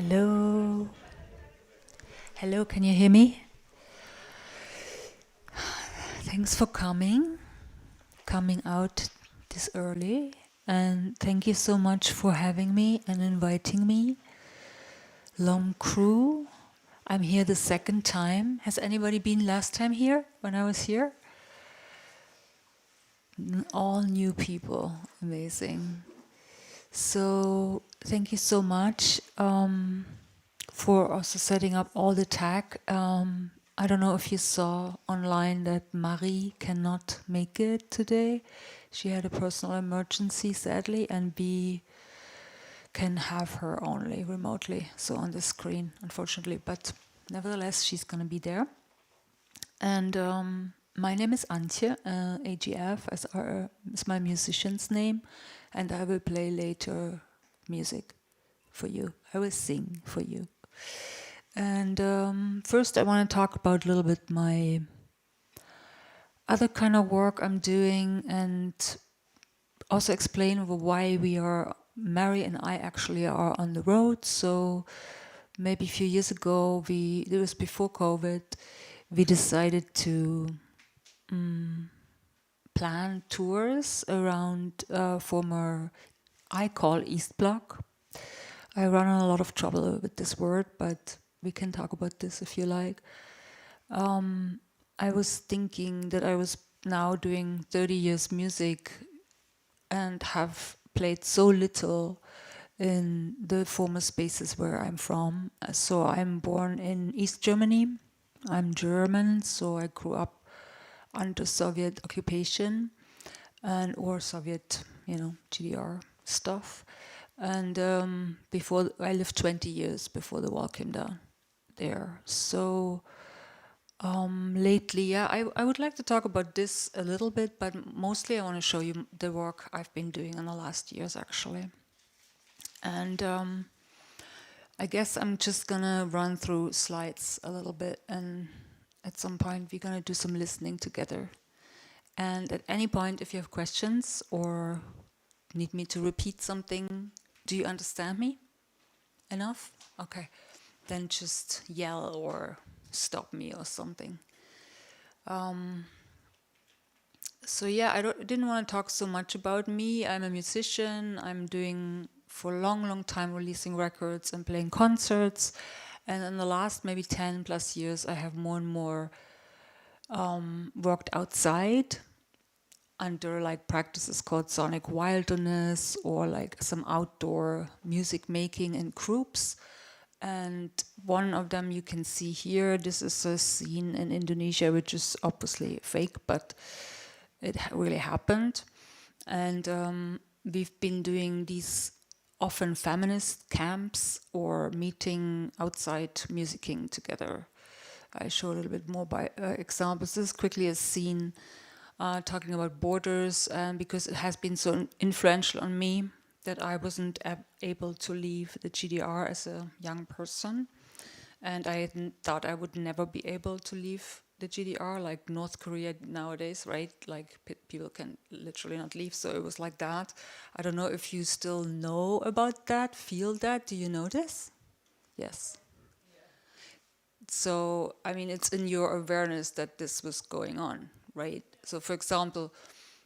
Hello. Hello, can you hear me? Thanks for coming out this early. And thank you so much for having me and inviting me. LOM crew, I'm here the second time. Has anybody been last time here when I was here? All new people, amazing. So thank you so much for also setting up all the tech. I don't know if you saw online that Marie cannot make it today. She had a personal emergency, sadly, and we can have her only remotely, so on the screen, unfortunately. But nevertheless, she's going to be there. And my name is Antje, AGF is my musician's name, and I will play later music for you. I will sing for you. And first I want to talk about a little bit my other kind of work I'm doing and also explain why Mary and I actually are on the road. So maybe a few years ago, it was before COVID, we decided to plan tours around former, I call East Block. I run a lot of trouble with this word, but we can talk about this if you like. I was thinking that I was now doing 30 years music and have played so little in the former spaces where I'm from. So I'm born in East Germany. I'm German, so I grew up under Soviet occupation or Soviet, GDR stuff. And before I lived 20 years before the wall came down there. So lately, I would like to talk about this a little bit, but mostly I want to show you the work I've been doing in the last years, actually. And I guess I'm just gonna run through slides a little bit, and at some point we're gonna do some listening together. And at any point, if you have questions or need me to repeat something, do you understand me enough? Okay, then just yell or stop me or something. So yeah, I didn't want to talk so much about me. I'm a musician. I'm doing for a long time releasing records and playing concerts. And in the last maybe 10 plus years, I have more and more worked outside under like practices called sonic wilderness or like some outdoor music making in groups. And one of them you can see here. This is a scene in Indonesia, which is obviously fake, but it really happened. And we've been doing these often feminist camps or meeting outside musicking together. I show a little bit more by examples. This is quickly a scene talking about borders, because it has been so influential on me that I wasn't able to leave the GDR as a young person. And I thought I would never be able to leave the GDR, like North Korea nowadays, right? Like people can literally not leave. So it was like that. I don't know if you still know about that, feel that. Do you know this? Yes. So, I mean, it's in your awareness that this was going on, right? So, for example,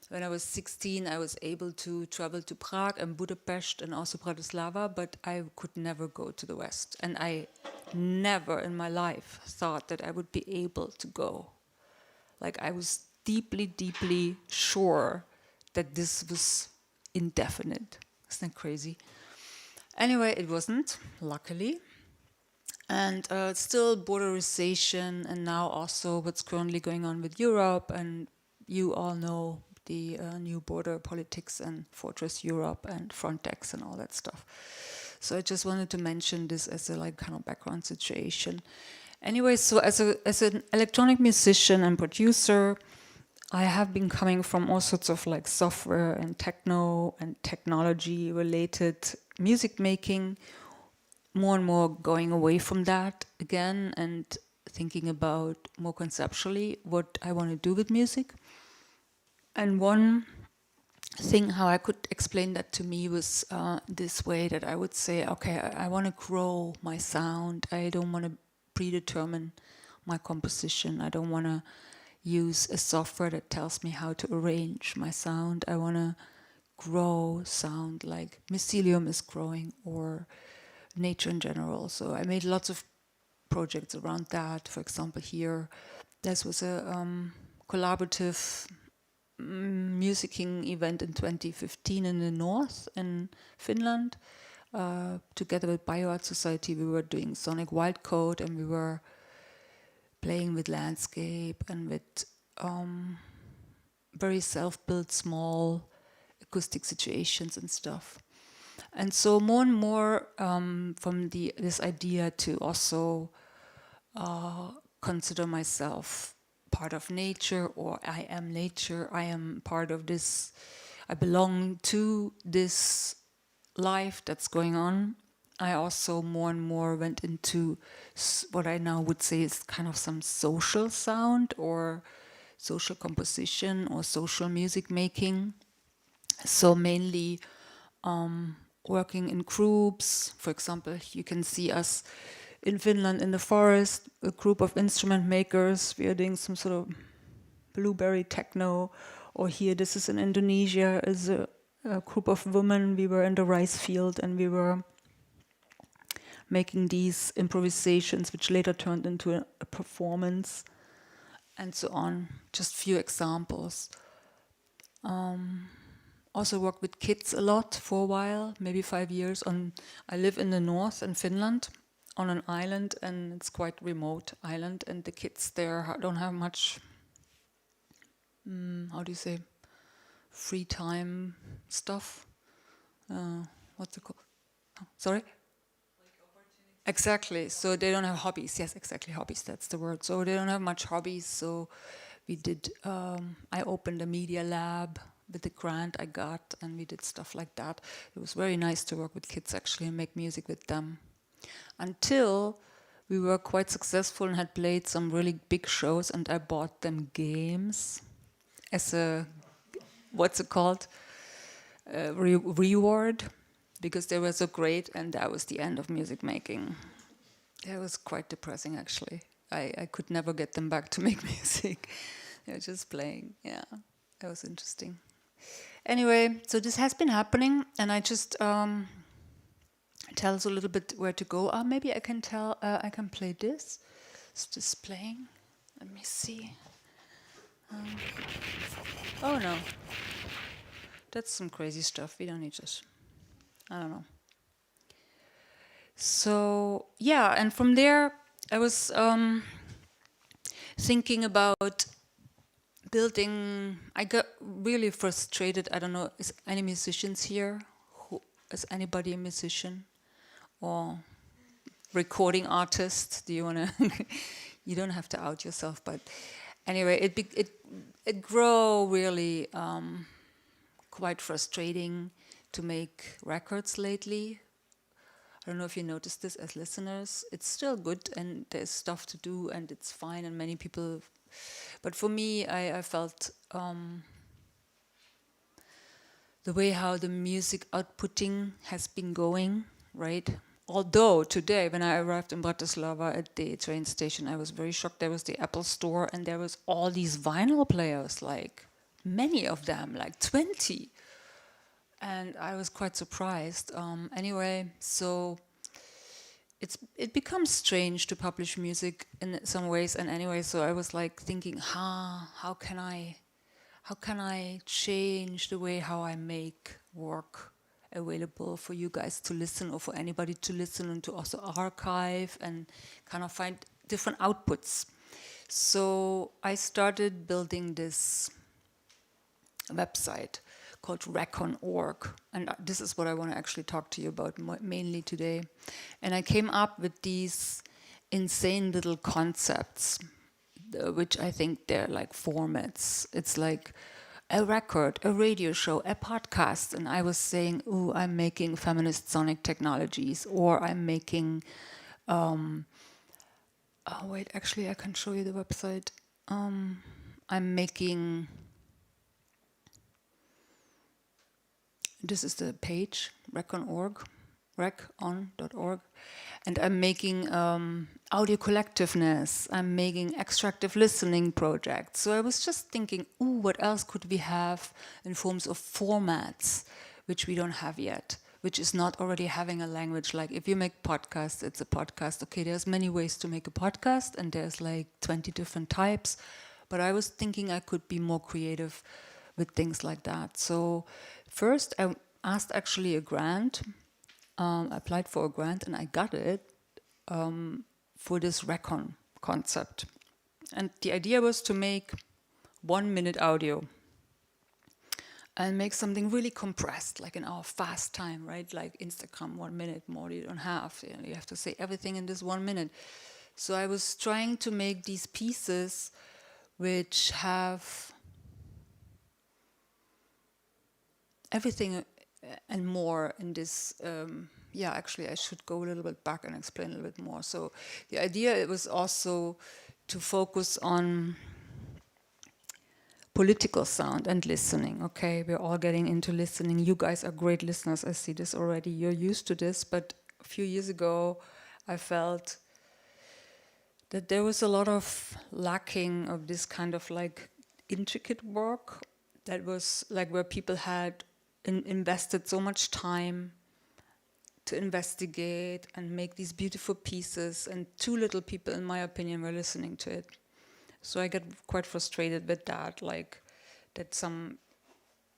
when I was 16, I was able to travel to Prague and Budapest and also Bratislava, but I could never go to the West. And I never in my life thought that I would be able to go. Like, I was deeply sure that this was indefinite. Isn't that crazy? Anyway, it wasn't, luckily. And still borderization, and now also what's currently going on with Europe, and you all know the new border politics and Fortress Europe and Frontex and all that stuff. So I just wanted to mention this as a like kind of background situation. Anyway, so as an electronic musician and producer, I have been coming from all sorts of like software and techno and technology related music making, more and more going away from that again and thinking about more conceptually what I want to do with music. And one thing how I could explain that to me was this way, that I would say, okay, I want to grow my sound. I don't want to predetermine my composition. I don't want to use a software that tells me how to arrange my sound. I want to grow sound like mycelium is growing, or nature in general. So I made lots of projects around that. For example, here, this was a collaborative musicking event in 2015 in the north in Finland. Together with BioArt Society, we were doing sonic wildcode, and we were playing with landscape and with very self-built small acoustic situations and stuff. And so more and more from this idea to also consider myself part of nature, or I am nature, I am part of this, I belong to this life that's going on. I also more and more went into what I now would say is kind of some social sound, or social composition, or social music making. So mainly working in groups. For example, you can see us in Finland in the forest, a group of instrument makers. We are doing some sort of blueberry techno. Or here, this is in Indonesia, is a group of women. We were in the rice field, and we were making these improvisations, which later turned into a performance, and so on. Just few examples. Also worked with kids a lot for a while, maybe 5 years. I live in the north in Finland, on an island, and it's quite remote island, and the kids there don't have much, how do you say, free time stuff. What's it called? Oh, sorry? Exactly. So they don't have hobbies. Yes, exactly. Hobbies. That's the word. So they don't have much hobbies. So we did. I opened a media lab with the grant I got, and we did stuff like that. It was very nice to work with kids actually and make music with them. Until we were quite successful and had played some really big shows, and I bought them games as a, what's it called, reward, because they were so great, and that was the end of music making. It was quite depressing, actually. I could never get them back to make music. They were just playing. Yeah, that was interesting. Anyway, so this has been happening, and I just tell us a little bit where to go. Maybe I can tell. I can play this. It's just playing. Let me see. Oh no, that's some crazy stuff. We don't need this. I don't know. So yeah, and from there I was thinking about building. I got really frustrated. I don't know, is any musicians here? Is anybody a musician or recording artist? Do you want to? You don't have to out yourself, but anyway, it grew really quite frustrating to make records lately. I don't know if you noticed this as listeners. It's still good, and there's stuff to do, and it's fine, and many people. But for me, I felt the way how the music outputting has been going, right? Although today, when I arrived in Bratislava at the train station, I was very shocked. There was the Apple store, and there was all these vinyl players, like many of them, like 20. And I was quite surprised. Anyway, so it becomes strange to publish music in some ways. And anyway, so I was like thinking, how can I change the way how I make work available for you guys to listen, or for anybody to listen, and to also archive and kind of find different outputs. So I started building this website called recon.org, and this is what I want to actually talk to you about mainly today. And I came up with these insane little concepts, which I think they're like formats. It's like a record, a radio show, a podcast, and I was saying, "Ooh, I'm making feminist sonic technologies," or I'm making. Oh wait, actually, I can show you the website. I'm making This is the page, recon.org, and I'm making audio collectiveness. I'm making extractive listening projects. So I was just thinking, ooh, what else could we have in forms of formats, which we don't have yet, which is not already having a language. Like if you make podcasts, it's a podcast. Okay, there's many ways to make a podcast, and there's like 20 different types. But I was thinking I could be more creative with things like that. So first I asked actually a grant, applied for a grant, and I got it for this recon concept. And the idea was to make 1 minute audio and make something really compressed, like in our fast time, right? Like Instagram, 1 minute more you don't have. You have to say everything in this 1 minute. So I was trying to make these pieces which have everything and more in this. Actually, I should go a little bit back and explain a little bit more. So the idea it was also to focus on political sound and listening. Okay, we're all getting into listening. You guys are great listeners. I see this already. You're used to this. But a few years ago, I felt that there was a lot of lacking of this kind of like intricate work that was like where people had invested so much time to investigate and make these beautiful pieces, and too little people, in my opinion, were listening to it. So I get quite frustrated with that, like that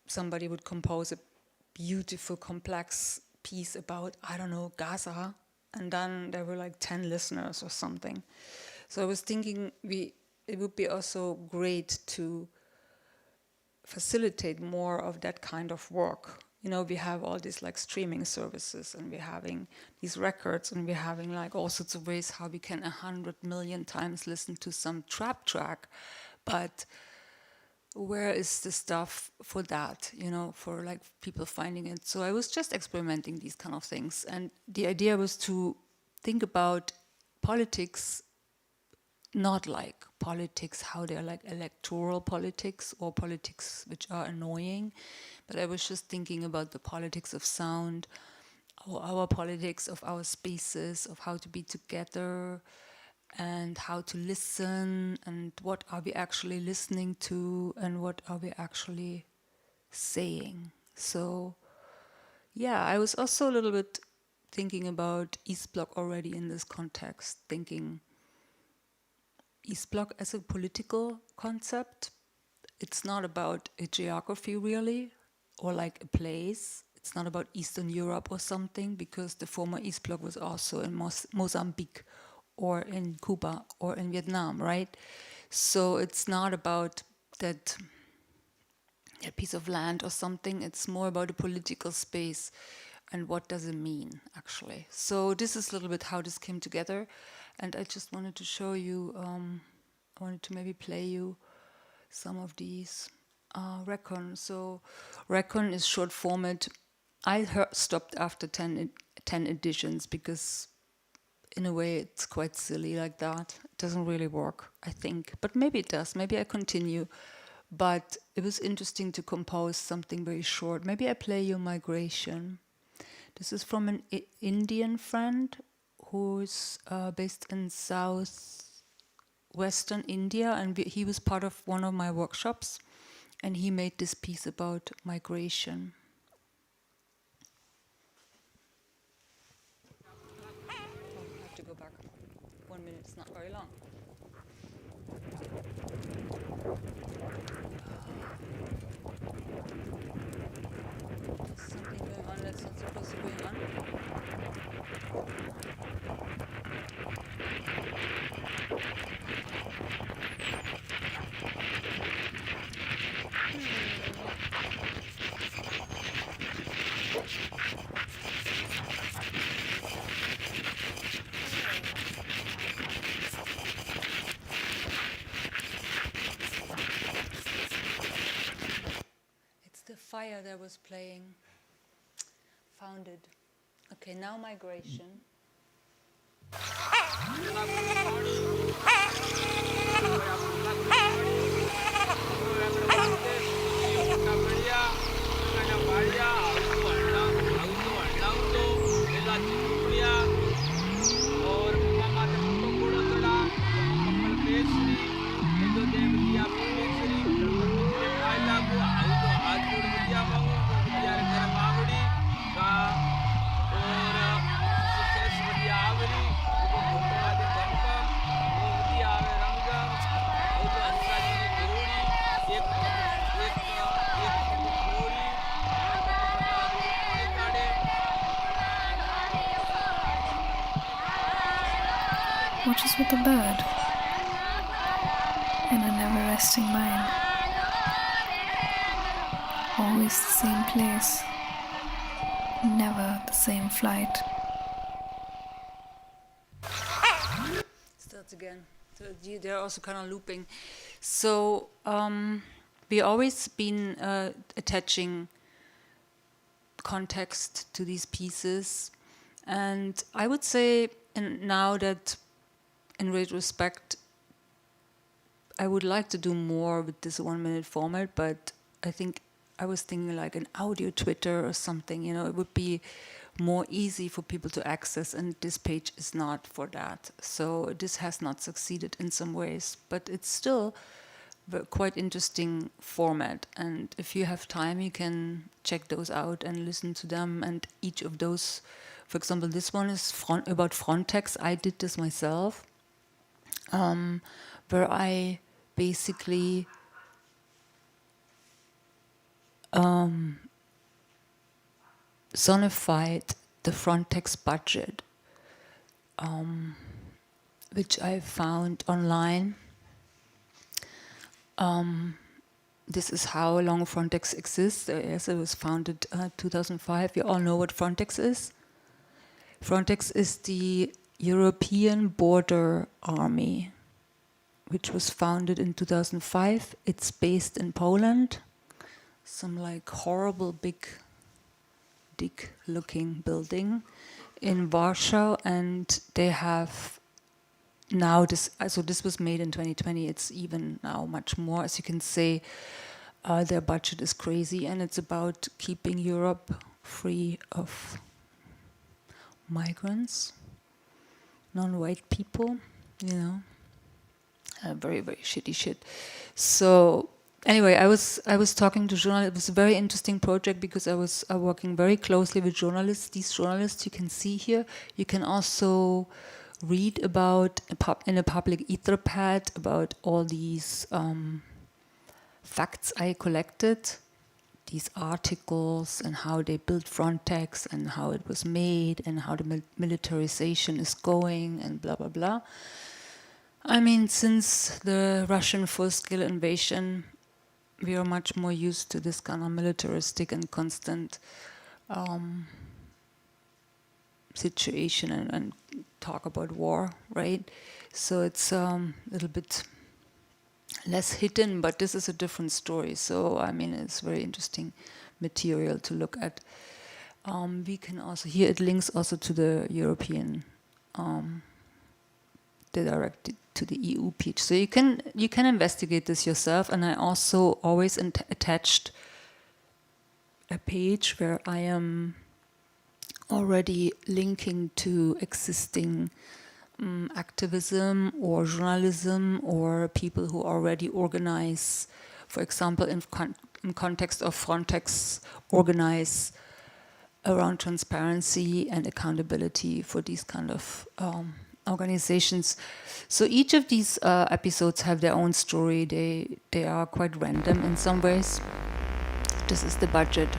somebody would compose a beautiful, complex piece about, I don't know, Gaza, and then there were like 10 listeners or something. So I was thinking it would be also great to facilitate more of that kind of work. You know, we have all these like streaming services, and we're having these records, and we're having like all sorts of ways how we can 100 million times listen to some trap track. But where is the stuff for that, you know, for like people finding it? So I was just experimenting these kind of things. And the idea was to think about politics, not like politics, how they're like electoral politics or politics which are annoying, but I was just thinking about the politics of sound, or our politics of our spaces, of how to be together and how to listen, and what are we actually listening to and what are we actually saying. So yeah, I was also a little bit thinking about East Bloc already in this context, thinking East Bloc as a political concept. It's not about a geography really, or like a place. It's not about Eastern Europe or something, because the former East Bloc was also in Mozambique or in Cuba or in Vietnam, right? So it's not about that a piece of land or something. It's more about a political space and what does it mean, actually. So this is a little bit how this came together. And I just wanted to show you, I wanted to maybe play you some of these Recon. So Recon is short format. I stopped after 10 editions because in a way it's quite silly like that. It doesn't really work, I think. But maybe it does. Maybe I continue. But it was interesting to compose something very short. Maybe I play you Migration. This is from an Indian friend who's based in southwestern India, and he was part of one of my workshops, and he made this piece about migration. Oh, I have to go back. 1 minute is not very long. There's something going on that's not supposed to be going on. It's the fire that was playing. Found it. Okay, now Migration. watches with a bird in a never-resting mind. Always the same place, never the same flight. Starts again. So they're also kind of looping. So we always been attaching context to these pieces, and I would say, and now that in retrospect, I would like to do more with this 1 minute format, but I think I was thinking like an audio Twitter or something, you know, it would be more easy for people to access, and this page is not for that. So this has not succeeded in some ways, but it's still quite interesting format. And if you have time, you can check those out and listen to them. And each of those, for example, this one is about Frontex. I did this myself, where I basically zonified the Frontex budget, which I found online. This is how long Frontex exists. Yes, it was founded 2005. You all know what Frontex is. Frontex is the European Border Army, which was founded in 2005. It's based in Poland. Some like horrible big looking building in Warsaw, and they have now this. So this was made in 2020. It's even now much more. As you can see, their budget is crazy, and it's about keeping Europe free of migrants, non-white people. You know, very shitty shit. So. Anyway, I was talking to journalists. It was a very interesting project because I was working very closely with journalists. These journalists you can see here. You can also read about in a public Etherpad about all these facts I collected, these articles and how they built Frontex and how it was made and how the militarization is going and blah blah blah. I mean, since the Russian full-scale invasion, we are much more used to this kind of militaristic and constant situation and talk about war, right? So it's a little bit less hidden, but this is a different story. So, I mean, it's very interesting material to look at. We can also, here it links also to the European, directed to the EU page. So you can investigate this yourself. And I also always attached a page where I am already linking to existing activism or journalism or people who already organize, for example, in context of Frontex, organize around transparency and accountability for these kind of organizations. So each of these episodes have their own story. They are quite random in some ways. This is the budget.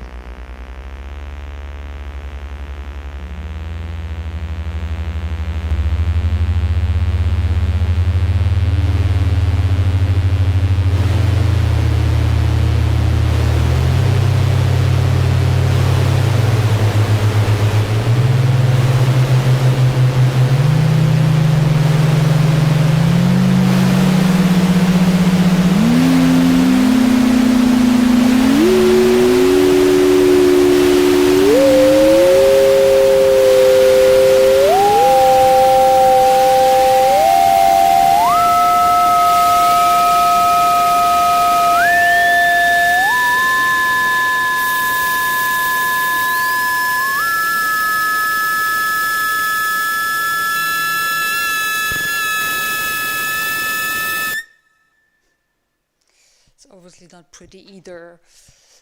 Obviously not pretty either.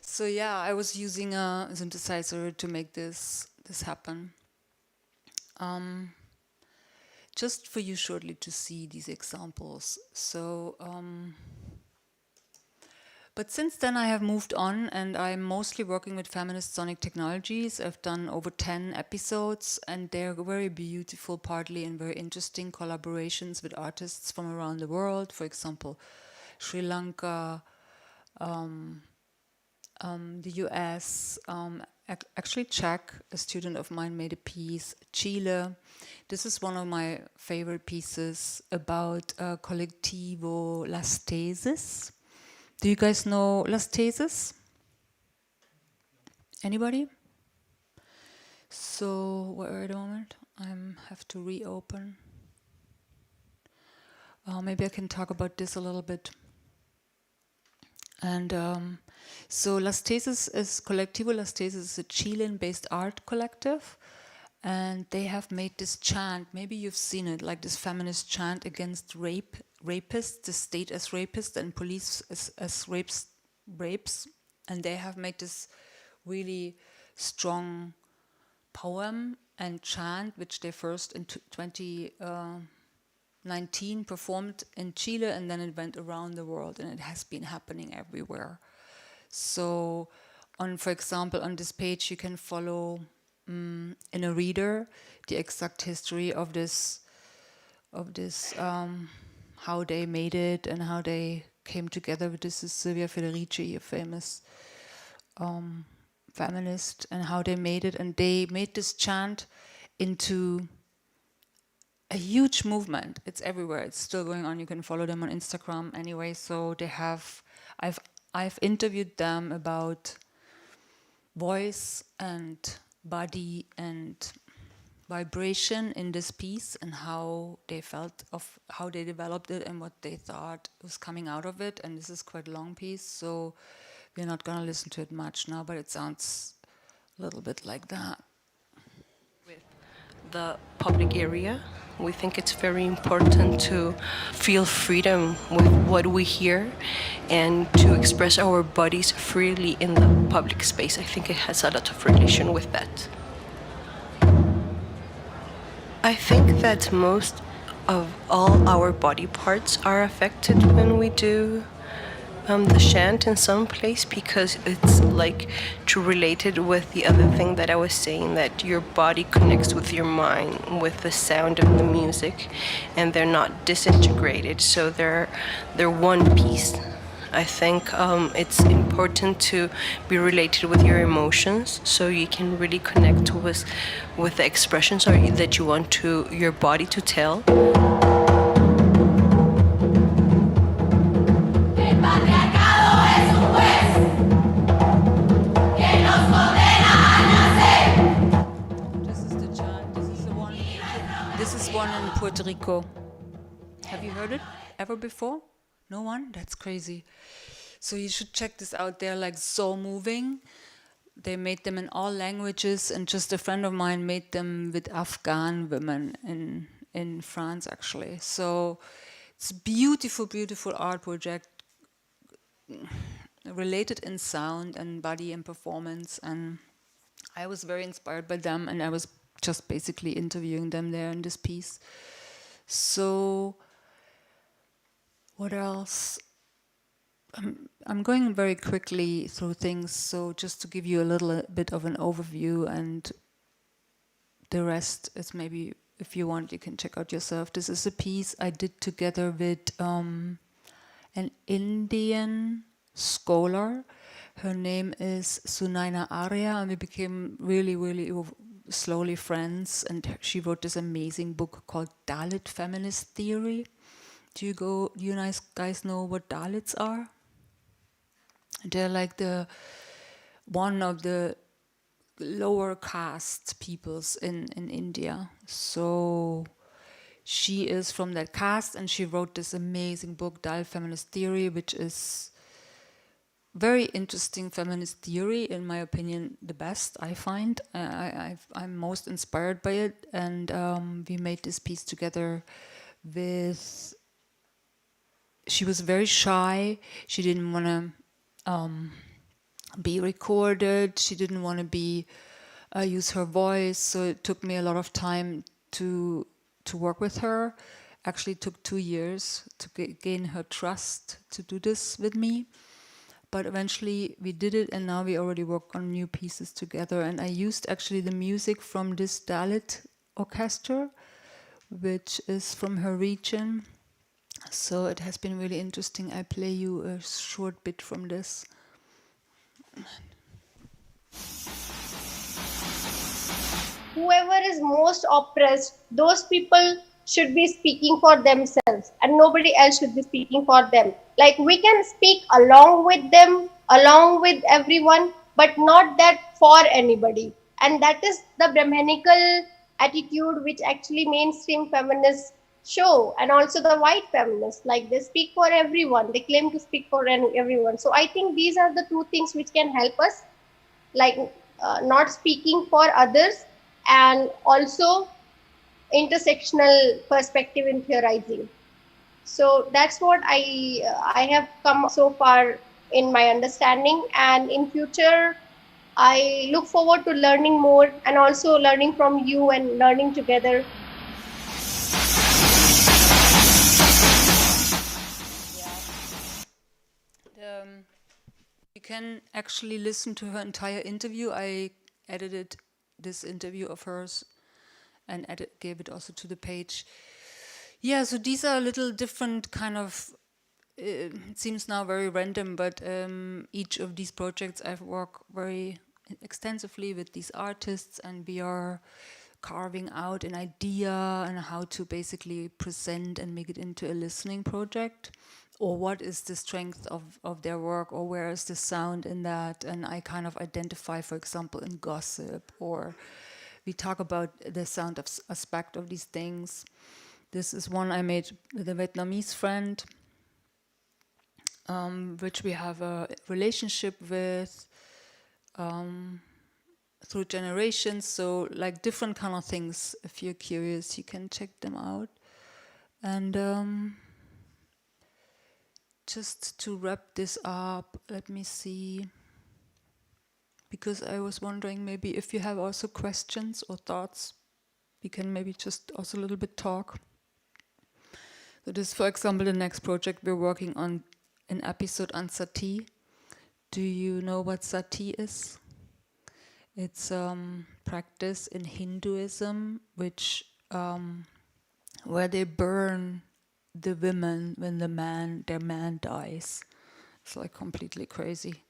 So yeah, I was using a synthesizer to make this happen. Just for you shortly to see these examples. So But since then I have moved on, and I'm mostly working with feminist sonic technologies. I've done over 10 episodes, and they're very beautiful, partly, and very interesting collaborations with artists from around the world. For example, Sri Lanka, the US, actually Czech, a student of mine made a piece, Chile. This is one of my favorite pieces about Colectivo Las Tesis. Do you guys know Las Tesis? Anybody? So, wait a moment, I have to reopen. Maybe I can talk about this a little bit. And so Las Tesis is, Colectivo Las Tesis is a Chilean-based art collective, and they have made this chant, maybe you've seen it, like this feminist chant against rapists, the state as rapist and police as rapes, and they have made this really strong poem and chant, which they first in 2019 performed in Chile, and then it went around the world, and it has been happening everywhere. So, for example, on this page you can follow in a reader the exact history of this, how they made it and how they came together. This is Silvia Federici, a famous feminist, and how they made it, and they made this chant into a huge movement. It's everywhere. It's still going on. You can follow them on Instagram anyway. So they have, I've interviewed them about voice and body and vibration in this piece, and how they felt of how they developed it and what they thought was coming out of it. And this is quite a long piece, so we're not going to listen to it much now, but it sounds a little bit like that. With the public area, we think it's very important to feel freedom with what we hear and to express our bodies freely in the public space. I think it has a lot of relation with that. I think that most of all our body parts are affected when we do the chant in some place, because it's like to relate it with the other thing that I was saying, that your body connects with your mind, with the sound of the music, and they're not disintegrated, so they're one piece. I think it's important to be related with your emotions, so you can really connect with the expressions that you want your body to tell. This is one in Puerto Rico. Have you heard it ever before? No one? That's crazy. So you should check this out. They're like so moving. They made them in all languages, and just a friend of mine made them with Afghan women in France, actually. So it's a beautiful, beautiful art project, related in sound and body and performance. And I was very inspired by them, and I was just basically interviewing them there in this piece. So what else? I'm going very quickly through things, so just to give you a little bit of an overview, and the rest is maybe, if you want, you can check out yourself. This is a piece I did together with an Indian scholar. Her name is Sunaina Arya, and we became really, really slowly friends, and she wrote this amazing book called Dalit Feminist Theory. Do you guys know what Dalits are? They're like one of the lower caste peoples in India. So she is from that caste, and she wrote this amazing book, Dalit Feminist Theory, which is very interesting feminist theory, in my opinion, the best I find. I'm most inspired by it, and we made this piece together with. She was very shy. She didn't want to be recorded. She didn't want to use her voice. So it took me a lot of time to work with her. Actually, it took 2 years to gain her trust to do this with me. but eventually we did it, and now we already work on new pieces together. And I used actually the music from this Dalit orchestra, which is from her region. So it has been really interesting. I play you a short bit from this. Whoever is most oppressed, those people should be speaking for themselves and nobody else should be speaking for them. Like, we can speak along with them, along with everyone, but not that for anybody. And that is the Brahmanical attitude which actually mainstream feminists show, and also the white feminists. Like, they speak for everyone, they claim to speak for everyone. So I think these are the two things which can help us, like not speaking for others, and also intersectional perspective in theorizing. So that's what I have come so far in my understanding, and in future I look forward to learning more and also learning from you and learning together. You can actually listen to her entire interview. I edited this interview of hers and gave it also to the page. Yeah, so these are a little different kind of, it seems now very random, but each of these projects I've worked very extensively with these artists, and we are carving out an idea and how to basically present and make it into a listening project, or what is the strength of their work, or where is the sound in that. And I kind of identify, for example, in gossip, or we talk about the sound aspect of these things. This is one I made with a Vietnamese friend, which we have a relationship with through generations. So like different kind of things. If you're curious, you can check them out. And just to wrap this up, let me see. Because I was wondering maybe if you have also questions or thoughts, we can maybe just also a little bit talk. So this, for example, the next project we're working on, an episode on sati. Do you know what sati is? It's practice in Hinduism, which where they burn the women when their man dies. It's like completely crazy.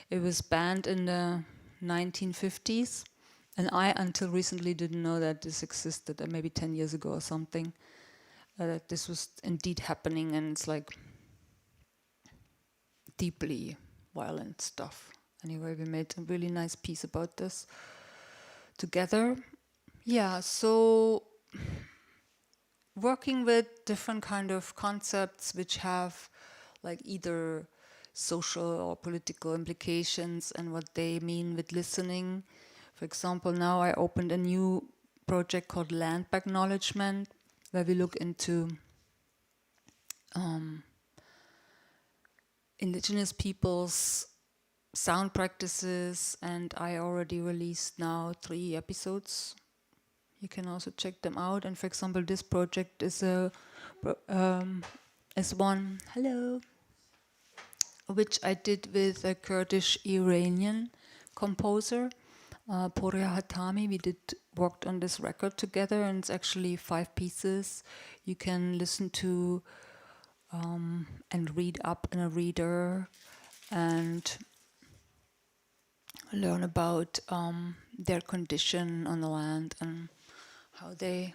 It was banned in the 1950s, and I until recently didn't know that this existed, maybe 10 years ago or something, that this was indeed happening, and it's like deeply violent stuff. Anyway, we made a really nice piece about this together. Yeah, so working with different kind of concepts which have like either social or political implications and what they mean with listening. For example, now I opened a new project called Land Acknowledgement, where we look into indigenous peoples' sound practices, and I already released now 3 episodes. You can also check them out. And for example, this project is one, hello, which I did with a Kurdish Iranian composer, Poria Hatami. We worked on this record together, and it's actually 5 pieces. You can listen to and read up in a reader and learn about their condition on the land and how their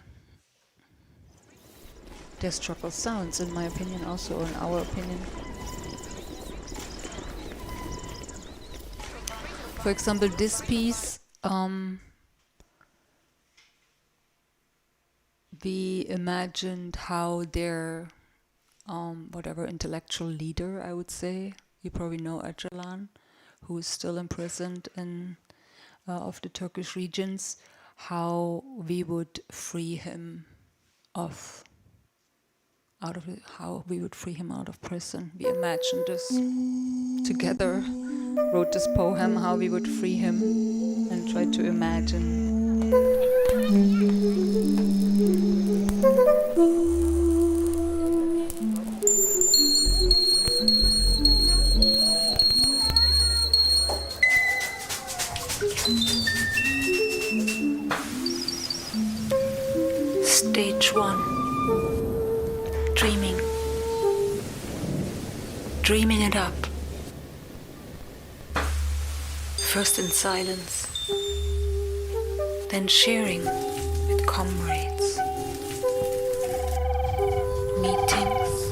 struggle sounds, in my opinion, also in our opinion. For example, this piece, we imagined how their whatever intellectual leader, I would say, you probably know Öcalan, who is still imprisoned in of the Turkish regions, how we would free him out of prison. We imagined this together, wrote this poem, how we would free him, and tried to imagine. Stage 1. Dreaming. Dreaming it up. First in silence, then sharing with comrades. Meetings,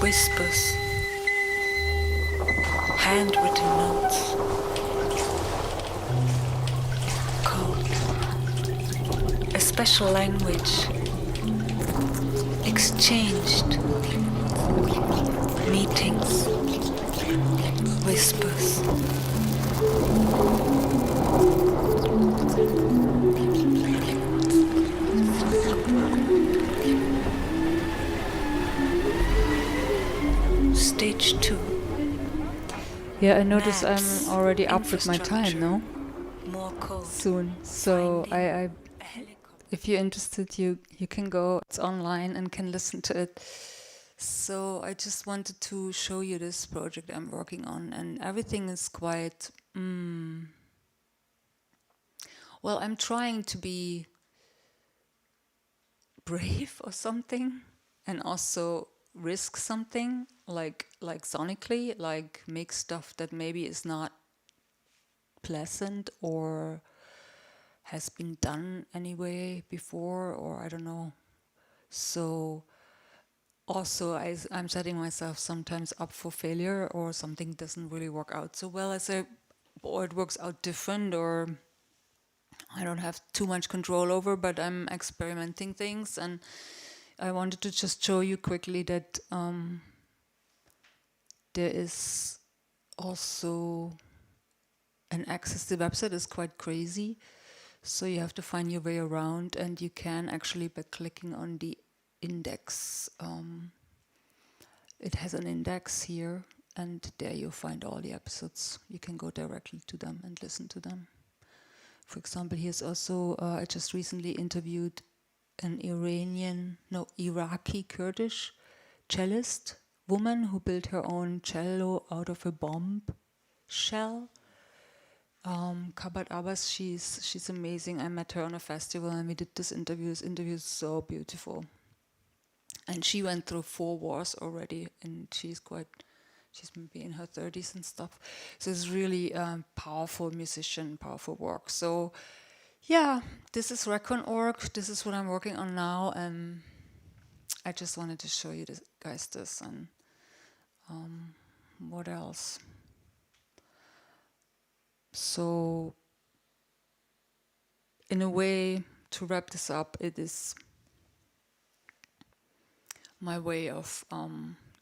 whispers, handwritten notes, code, a special language, exchanged, meetings, whispers. Stage 2. Yeah, I notice Maps, I'm already up with my time, infrastructure, no? more code. Soon. So Finding I a helicopter. if you're interested, you can go. It's online and can listen to it. So I just wanted to show you this project I'm working on, and everything is quite. Well, I'm trying to be brave or something, and also risk something, like sonically, like make stuff that maybe is not pleasant or has been done anyway before, or I don't know. So also I'm setting myself sometimes up for failure, or something doesn't really work out so well as or it works out different, or I don't have too much control over, but I'm experimenting things. And I wanted to just show you quickly that there is also an access. The website is quite crazy, so you have to find your way around, and you can actually, by clicking on the index, it has an index here, and there you find all the episodes. You can go directly to them and listen to them. For example, here's also, I just recently interviewed an Iraqi Kurdish cellist woman who built her own cello out of a bomb shell. Kabat Abbas, she's amazing. I met her on a festival and we did this interview. This interview is so beautiful. And she went through 4 wars already, and she's maybe in her 30s and stuff. So it's really powerful musician, powerful work. So yeah, this is Recon.org. This is what I'm working on now. And I just wanted to show you guys this. And what else? So in a way, to wrap this up, it is my way of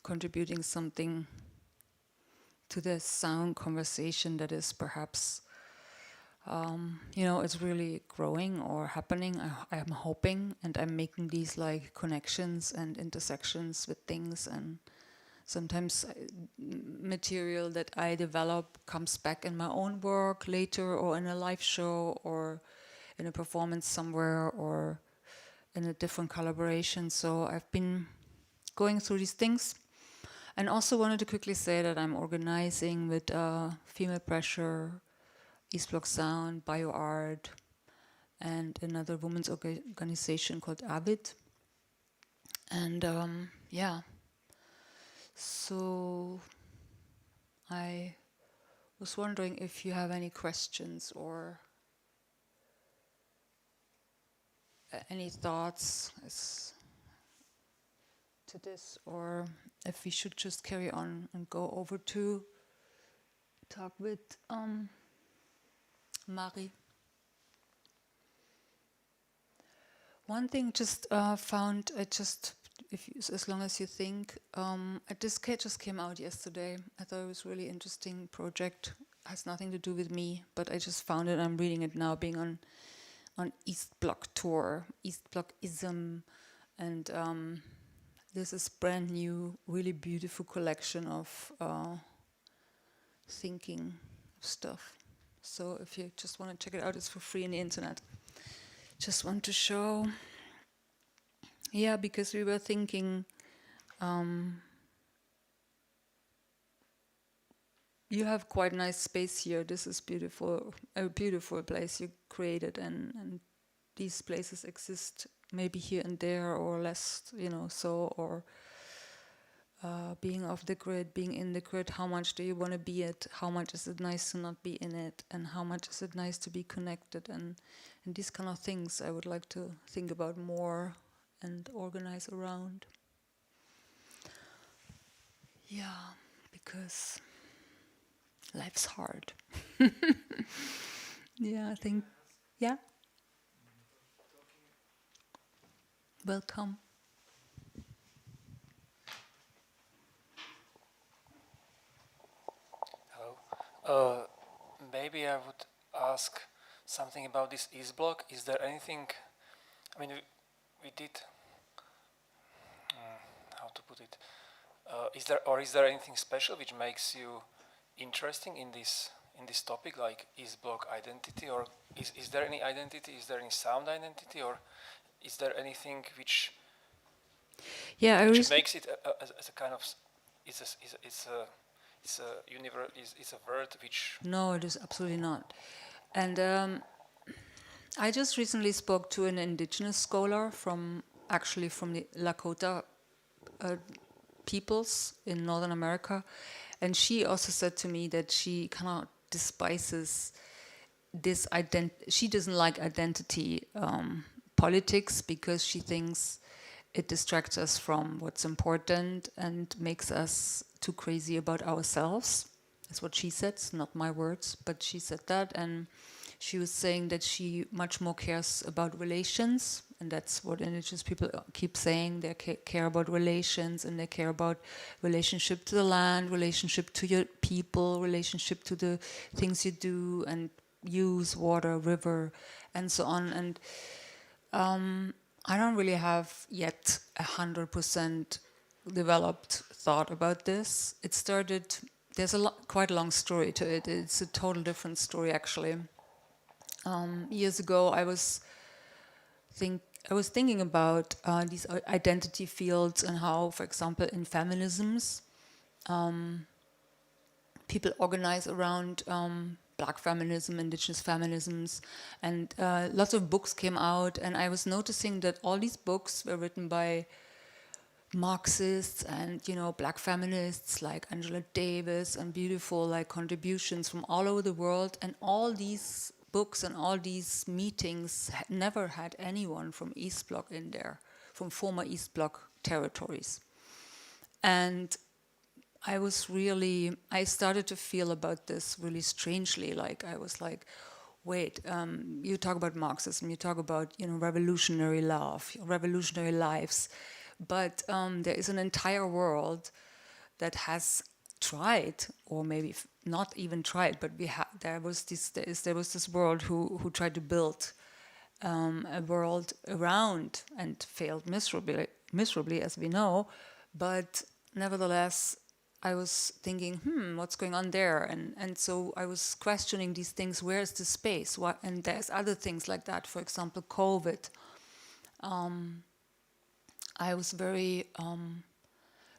contributing something to this sound conversation that is perhaps, it's really growing or happening. I'm hoping, and I'm making these like connections and intersections with things, and sometimes material that I develop comes back in my own work later, or in a live show, or in a performance somewhere, or in a different collaboration. So I've been going through these things, and also wanted to quickly say that I'm organizing with Female Pressure, East Block Sound, BioArt, and another women's organization called Avid. And so I was wondering if you have any questions or any thoughts to this, or if we should just carry on and go over to talk with Mari. One thing just found, as long as you think, this just came out yesterday. I thought it was a really interesting project. Has nothing to do with me, but I just found it. I'm reading it now, being on East Block tour, East Blockism, and this is brand new, really beautiful collection of thinking stuff. So if you just want to check it out, it's for free on the internet. Just want to show, because we were thinking You have quite nice space here. This is beautiful, a beautiful place you created, and these places exist maybe here and there or less, so, or being off the grid, being in the grid. How much do you want to be it? How much is it nice to not be in it? And how much is it nice to be connected? And these kind of things I would like to think about more and organize around. Yeah, because life's hard. Yeah, I think, yeah. Welcome. Hello. Maybe I would ask something about this East Block. Is there anything? I mean, we did. How to put it? Is there anything special which makes you interesting in this topic, like East Block identity, or is there any identity? Is there any sound identity, or is there anything which makes it as a kind of it's a word which. No, it is absolutely not. And I just recently spoke to an indigenous scholar from the Lakota peoples in Northern America, and she also said to me that she kind of despises this she doesn't like identity politics because she thinks it distracts us from what's important and makes us too crazy about ourselves. That's what she said. It's not my words, but she said that. And she was saying that she much more cares about relations. And that's what indigenous people keep saying. They care about relations, and they care about relationship to the land, relationship to your people, relationship to the things you do and use, water, river, and so on. And I don't really have yet 100% developed thought about this. It started. There's quite a long story to it. It's a total different story, actually. Years ago, I was thinking about these identity fields and how, for example, in feminisms, people organize around black feminism, indigenous feminisms, and lots of books came out. And I was noticing that all these books were written by Marxists and black feminists like Angela Davis, and beautiful contributions from all over the world. And all these books and all these meetings never had anyone from East Bloc in there, from former East Bloc territories. And I started to feel about this really strangely. Like I was like, wait, you talk about Marxism, you talk about revolutionary love, revolutionary lives, but there is an entire world that has tried, or maybe not even tried, but there was this world who tried to build a world around and failed miserably, as we know. But nevertheless, I was thinking, what's going on there? And so I was questioning these things. Where is the space? And there's other things like that. For example, COVID. I was very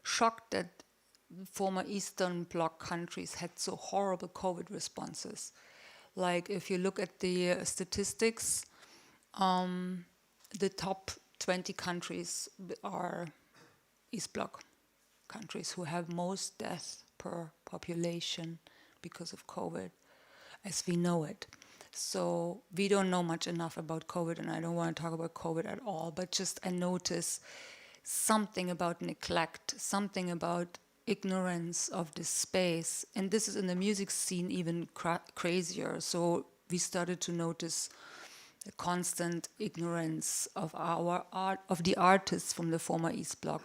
shocked that former Eastern Bloc countries had so horrible COVID responses. Like if you look at the statistics, the top 20 countries are East Bloc countries who have most deaths per population because of COVID, as we know it. So we don't know much enough about COVID, and I don't want to talk about COVID at all, but just I notice something about neglect, something about ignorance of this space. And this is in the music scene even crazier. So we started to notice the constant ignorance of our art, of the artists from the former East Bloc,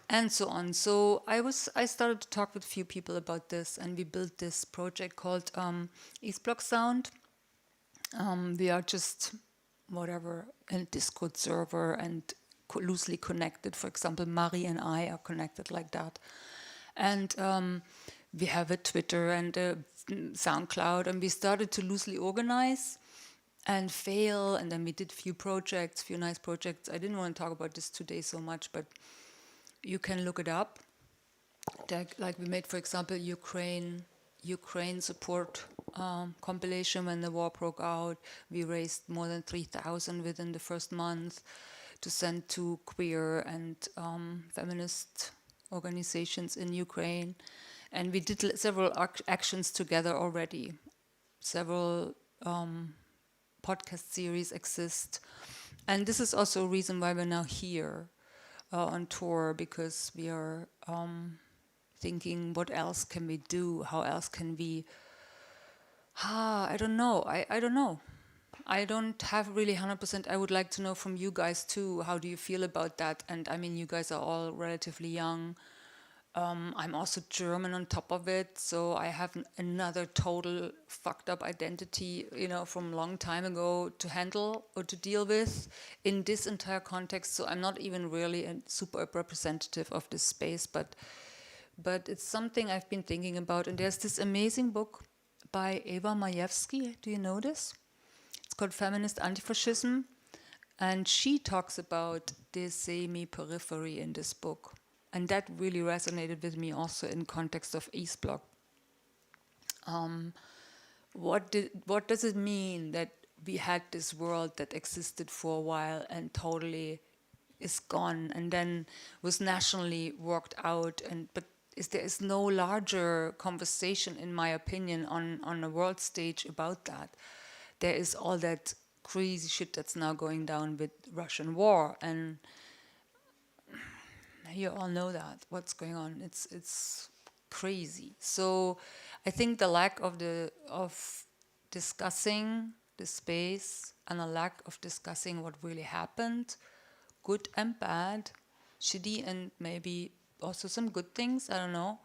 and so on. So I started to talk with a few people about this, and we built this project called East Bloc Sound. We are just a Discord server and loosely connected. For example, Marie and I are connected like that, and we have a Twitter and a SoundCloud, and we started to loosely organize and fail, and then we did few nice projects. I didn't want to talk about this today so much, but you can look it up. Like we made, for example, Ukraine support compilation when the war broke out. We raised more than 3,000 within the first month to send to queer and feminist organizations in Ukraine. And we did several actions together already. Several podcast series exist. And this is also a reason why we're now here on tour, because we are thinking, what else can we do? How else can we... I don't know. I don't know. I don't have really 100%. I would like to know from you guys too, how do you feel about that? And I mean, you guys are all relatively young. I'm also German on top of it, so I have another total fucked up identity, from a long time ago to handle or to deal with in this entire context. So I'm not even really a super representative of this space, but it's something I've been thinking about. And there's this amazing book by Eva Majewski. Do you know this? It's called Feminist Antifascism, and she talks about the semi-periphery in this book. And that really resonated with me also in context of East Bloc. What does it mean that we had this world that existed for a while and totally is gone, and then was nationally worked out, but there is no larger conversation, in my opinion, on a world stage about that. There is all that crazy shit that's now going down with Russian war, and you all know that what's going on. It's crazy. So I think the lack of discussing the space and a lack of discussing what really happened, good and bad, shitty and maybe also some good things, I don't know,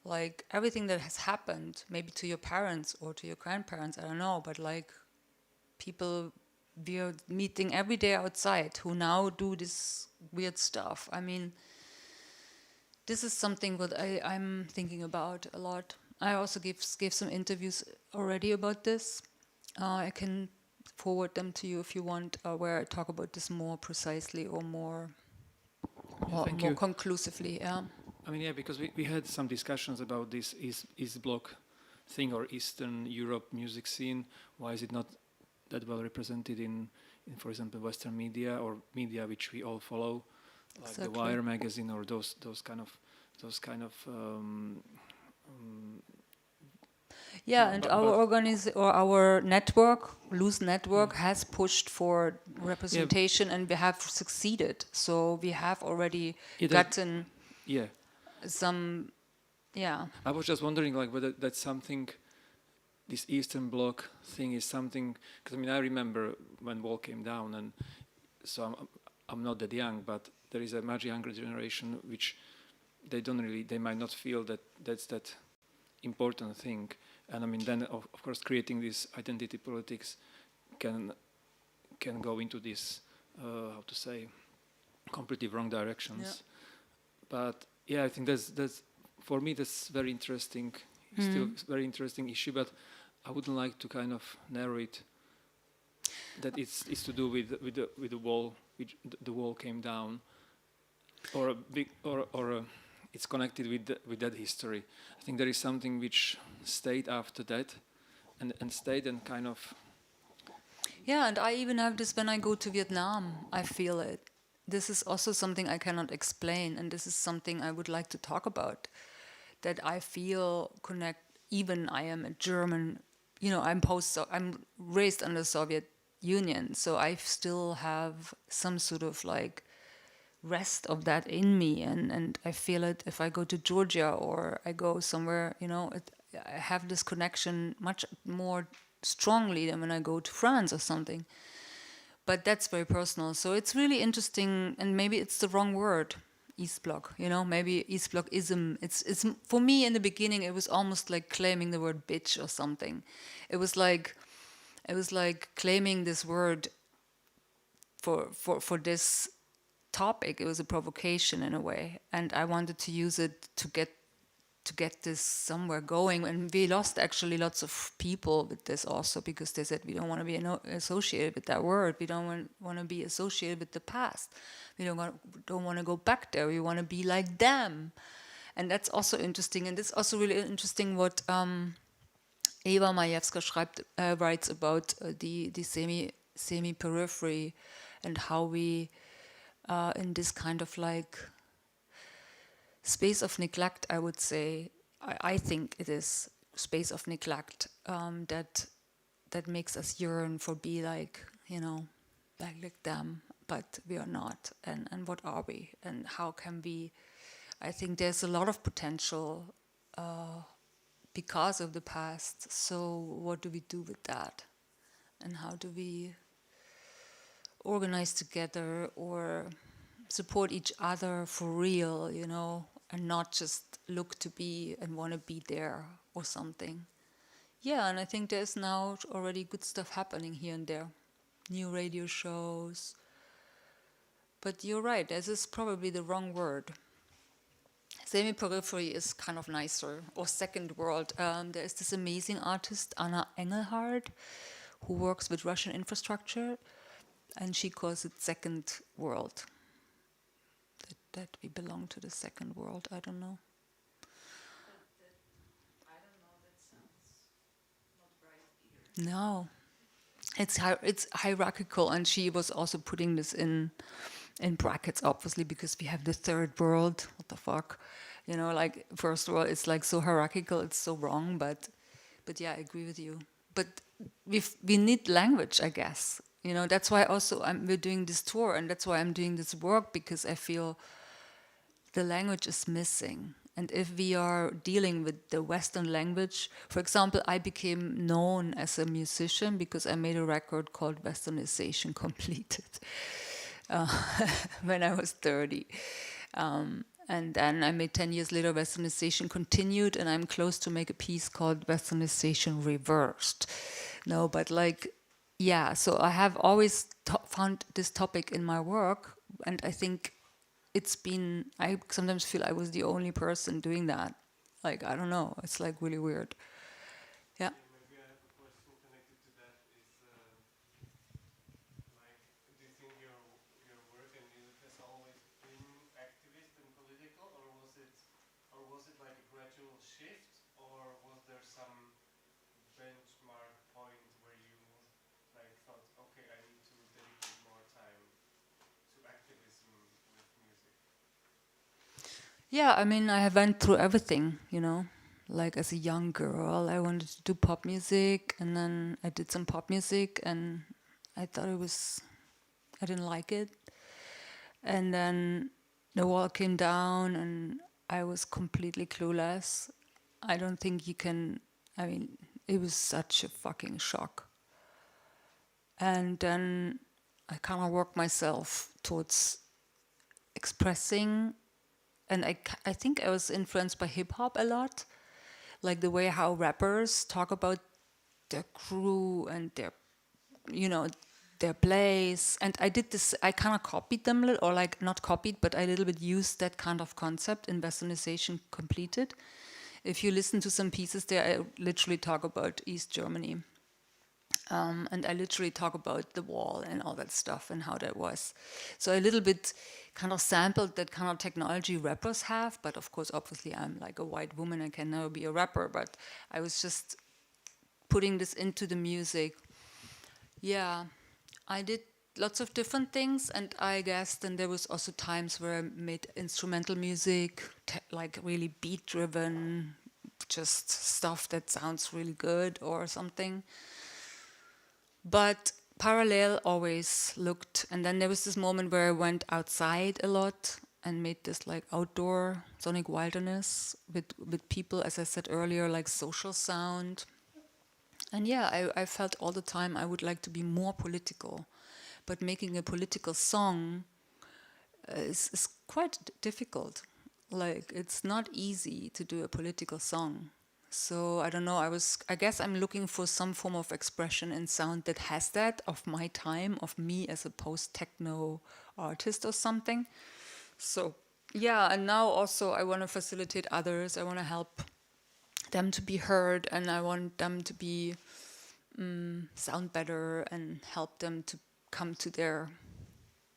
like everything that has happened, maybe to your parents or to your grandparents, I don't know, but like people we're meeting every day outside who now do this weird stuff. I mean, this is something that I'm thinking about a lot. I also gave some interviews already about this. I can forward them to you if you want, where I talk about this more precisely or more conclusively. Yeah. I mean, yeah, because we had some discussions about this East Bloc thing or Eastern Europe music scene. Why is it not that well represented in for example, Western media or media which we all follow, like exactly. The Wire magazine or those kind of. Yeah, and our network, loose network, has pushed for representation, and we have succeeded. So we have already gotten some. Yeah. I was just wondering, like, whether that's something. This Eastern Bloc thing is something, because I mean I remember when wall came down, and so I'm not that young, but there is a much younger generation which they might not feel that that's that important thing, and I mean then of course creating this identity politics can go into this how to say completely wrong directions. Yeah. But yeah, I think that's for me that's very interesting. Still very interesting issue, but I wouldn't like to kind of narrow it that it's to do with the wall, which the wall came down, or a big or it's connected with that history. I think there is something which stayed after that, and stayed and kind of. Yeah, and I even have this when I go to Vietnam. I feel it. This is also something I cannot explain, and this is something I would like to talk about. That I feel even I am a German, I'm raised under the Soviet Union, so I still have some sort of like rest of that in me, and I feel it if I go to Georgia or I go somewhere, I have this connection much more strongly than when I go to France or something. But that's very personal, so it's really interesting, and maybe it's the wrong word. East Bloc, maybe East Blocism. It's for me in the beginning. It was almost like claiming the word bitch or something. It was like claiming this word for this topic. It was a provocation in a way, and I wanted to use it to get this somewhere going. And we lost actually lots of people with this also, because they said we don't want to be associated with that word. We don't want to be associated with the past. We don't want to go back there. We want to be like them. And that's also interesting. And it's also really interesting what Eva Majewska writes about the semi periphery, and how we in this kind of like space of neglect, I would say, I think it is space of neglect, that makes us yearn for be like, like them, but we are not. And what are we? And how can we? I think there's a lot of potential because of the past. So what do we do with that? And how do we organize together or support each other for real, and not just look to be and want to be there or something. Yeah, and I think there's now already good stuff happening here and there. New radio shows. But you're right, this is probably the wrong word. Semi-periphery is kind of nicer, or second world. There's this amazing artist, Anna Engelhardt, who works with Russian infrastructure, and she calls it second world. That we belong to the second world, I don't know. No, it's hierarchical, and she was also putting this in brackets, obviously, because we have the third world. What the fuck, like first world. It's like so hierarchical. It's so wrong, but yeah, I agree with you. But we need language, I guess. That's why also we're doing this tour, and that's why I'm doing this work, because I feel the language is missing. And if we are dealing with the Western language, for example, I became known as a musician because I made a record called Westernization Completed when I was 30. And then I made 10 years later Westernization Continued, and I'm close to make a piece called Westernization Reversed. No, but so I have always found this topic in my work, and I think I sometimes feel I was the only person doing that. Like, I don't know, it's like really weird. Yeah. Maybe I have a question connected to that. Is do you think your work and music has always been activist and political, or was it like a gradual shift, or was there some benchmark point where you like thought, okay, I need to dedicate more time to activism with music? Yeah, I mean, I have went through everything, Like as a young girl, I wanted to do pop music, and then I did some pop music, and I thought I didn't like it. And then the wall came down, and I was completely clueless. I don't think it was such a fucking shock. And then I kind of worked myself towards expressing, and I think I was influenced by hip hop a lot, like the way how rappers talk about their crew and their place. And I did this, I kind of copied them, or like not copied, but I a little bit used that kind of concept in Westernization Completed. If you listen to some pieces there, I literally talk about East Germany. And I literally talk about the wall and all that stuff and how that was. So a little bit kind of sampled that kind of technology rappers have, but of course, obviously, I'm like a white woman, I can never be a rapper, but I was just putting this into the music. Yeah, I did lots of different things, and I guess then there was also times where I made instrumental music, like really beat-driven, just stuff that sounds really good or something. But parallel always looked, and then there was this moment where I went outside a lot and made this like outdoor sonic wilderness with people, as I said earlier, like social sound. And yeah, I felt all the time I would like to be more political, but making a political song is quite difficult. Like, it's not easy to do a political song. So I don't know, I guess I'm looking for some form of expression and sound that has that, of my time, of me as a post-techno artist or something. So yeah, and now also I want to facilitate others. I want to help them to be heard, and I want them to be sound better and help them to come to their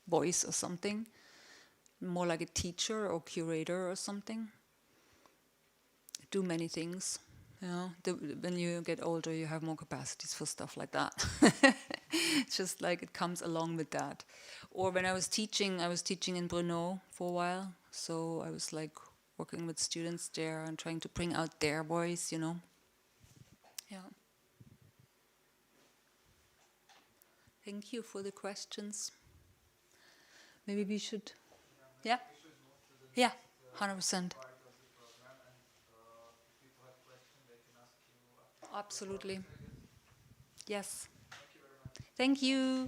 voice or something. More like a teacher or curator or something. do many things. You know, when you get older, you have more capacities for stuff like that. It's just like it comes along with that. Or when I was teaching in Brno for a while. So I was like working with students there and trying to bring out their voice, you know. Yeah. Thank you for the questions. Maybe we should, yeah? Yeah, 100%. Absolutely. Yes. Thank you.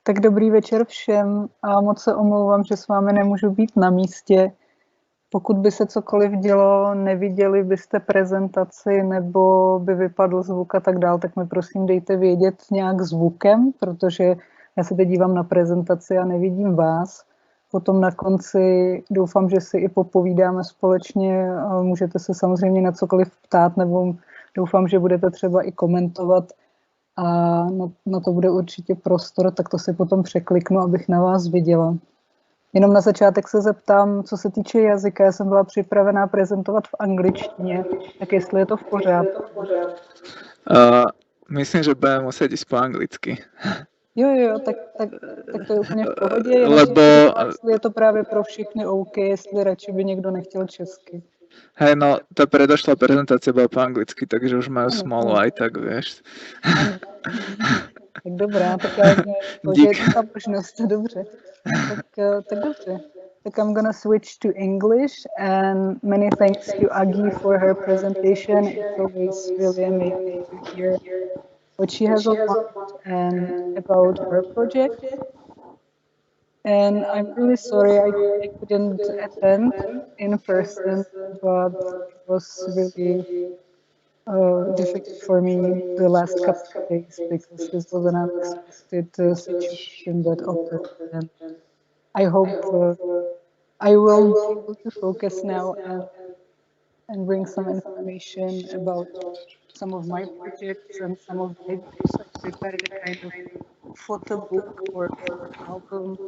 Tak dobrý večer všem a moc se omlouvám, že s vámi nemůžu být na místě. Pokud by se cokoliv dělo, neviděli byste prezentaci nebo by vypadl zvuk a tak dál, tak mi prosím dejte vědět nějak zvukem, protože já se teď dívám na prezentaci a nevidím vás. Potom na konci doufám, že si i popovídáme společně. Můžete se samozřejmě na cokoliv ptát nebo doufám, že budete třeba i komentovat. A na to bude určitě prostor, tak to si potom překliknu, abych na vás viděla. Jenom na začátek se zeptám, co se týče jazyka, já jsem byla připravená prezentovat v angličtině, tak jestli je to v pořádku. Myslím, že budeme muset ísť po anglicky. Jo, tak to je úplně v pohodě, jenom jestli je to právě pro všechny OK, jestli radši by někdo nechtěl česky. Hej, no, tá predošlá prezentácia bola po anglicky, takže už majú smolu aj tak, vieš. Tak dobrá, tak já že ta možnost, dobře. Tak dobře. Tak I'm gonna switch to English and many thanks to Agi for her presentation. It's always really amazing to hear what she has on mind and about her project. And I'm really sorry I couldn't attend in person, but it was really difficult for me the last couple of days because this was an unexpected situation that occurred. And I hope I will be able to focus now and bring some information about some of my projects and some of my views. I prepared a kind of photo book or album,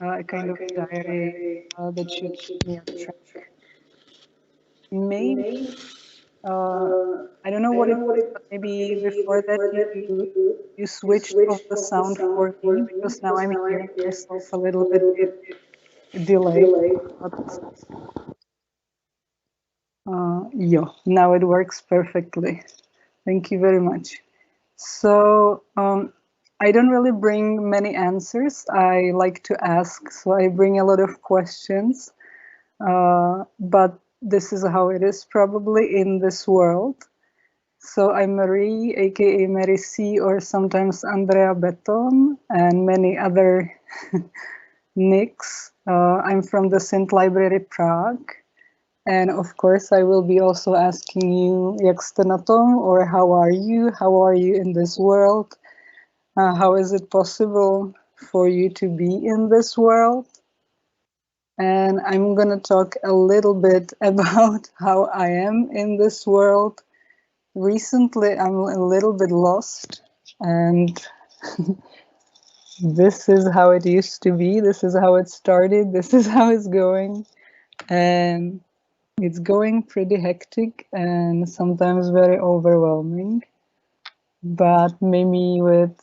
a kind of diary that should keep me on track. Maybe, I don't know what it was, but maybe before that you switched off the sound for me because now I'm hearing myself a little bit delayed. Yeah, now it works perfectly. Thank you very much. So I don't really bring many answers. I like to ask, so I bring a lot of questions. But this is how it is probably in this world. So I'm Marie, aka Mary C, or sometimes Andrea Beton, and many other nicks. I'm from the Synth Library Prague. And of course, I will be also asking you, jak jste na tom, or how are you? How are you in this world? How is it possible for you to be in this world? And I'm going to talk a little bit about how I am in this world. Recently, I'm a little bit lost, and this is how it used to be. This is how it started. This is how it's going. And it's going pretty hectic and sometimes very overwhelming, but maybe with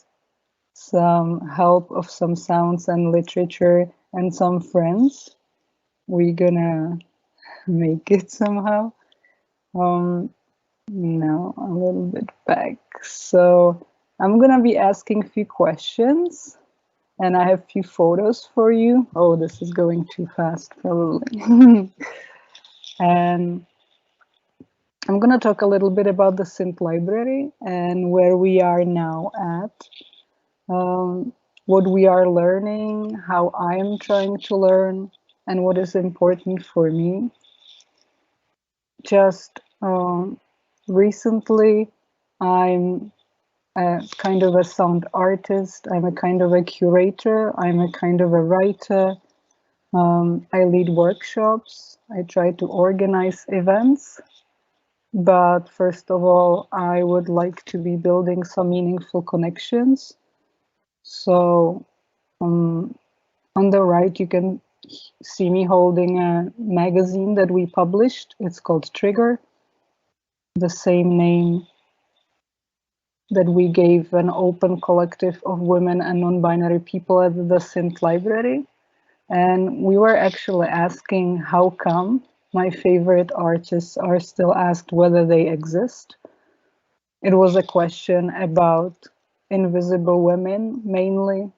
some help of some sounds and literature and some friends, we're gonna make it somehow. Now a little bit back. So I'm gonna be asking a few questions and I have a few photos for you. Oh, this is going too fast, probably. And I'm going to talk a little bit about the Synth Library and where we are now at, what we are learning, how I'm trying to learn, and what is important for me. Just recently, I'm a kind of a sound artist, I'm a kind of a curator, I'm a kind of a writer. I lead workshops, I try to organize events, but first of all, I would like to be building some meaningful connections. So On the right, you can see me holding a magazine that we published. It's called Trigger, the same name that we gave an open collective of women and non-binary people at the Synth Library. And we were actually asking how come my favorite artists are still asked whether they exist. It was a question about invisible women, mainly,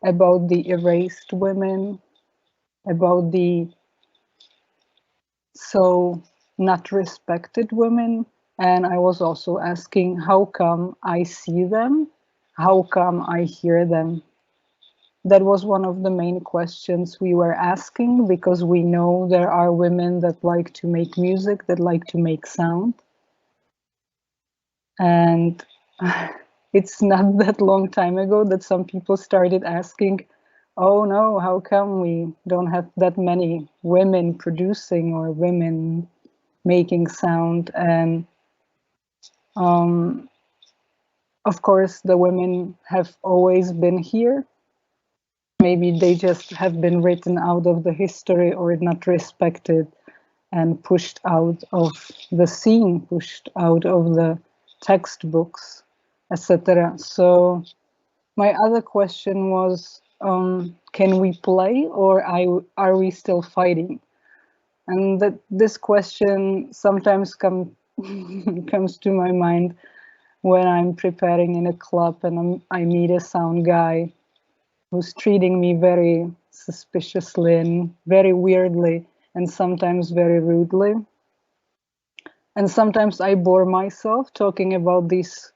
about the erased women, about the so not respected women. And I was also asking how come I see them, how come I hear them. That was one of the main questions we were asking, because we know there are women that like to make music, that like to make sound. And it's not that long time ago that some people started asking, oh no, how come we don't have that many women producing or women making sound? And of course, the women have always been here. Maybe they just have been written out of the history or not respected and pushed out of the scene, pushed out of the textbooks, etc. So my other question was, can we play, or are we still fighting? And this question sometimes comes to my mind when I'm preparing in a club and I meet a sound guy who's treating me very suspiciously and very weirdly and sometimes very rudely. And sometimes I bore myself talking about these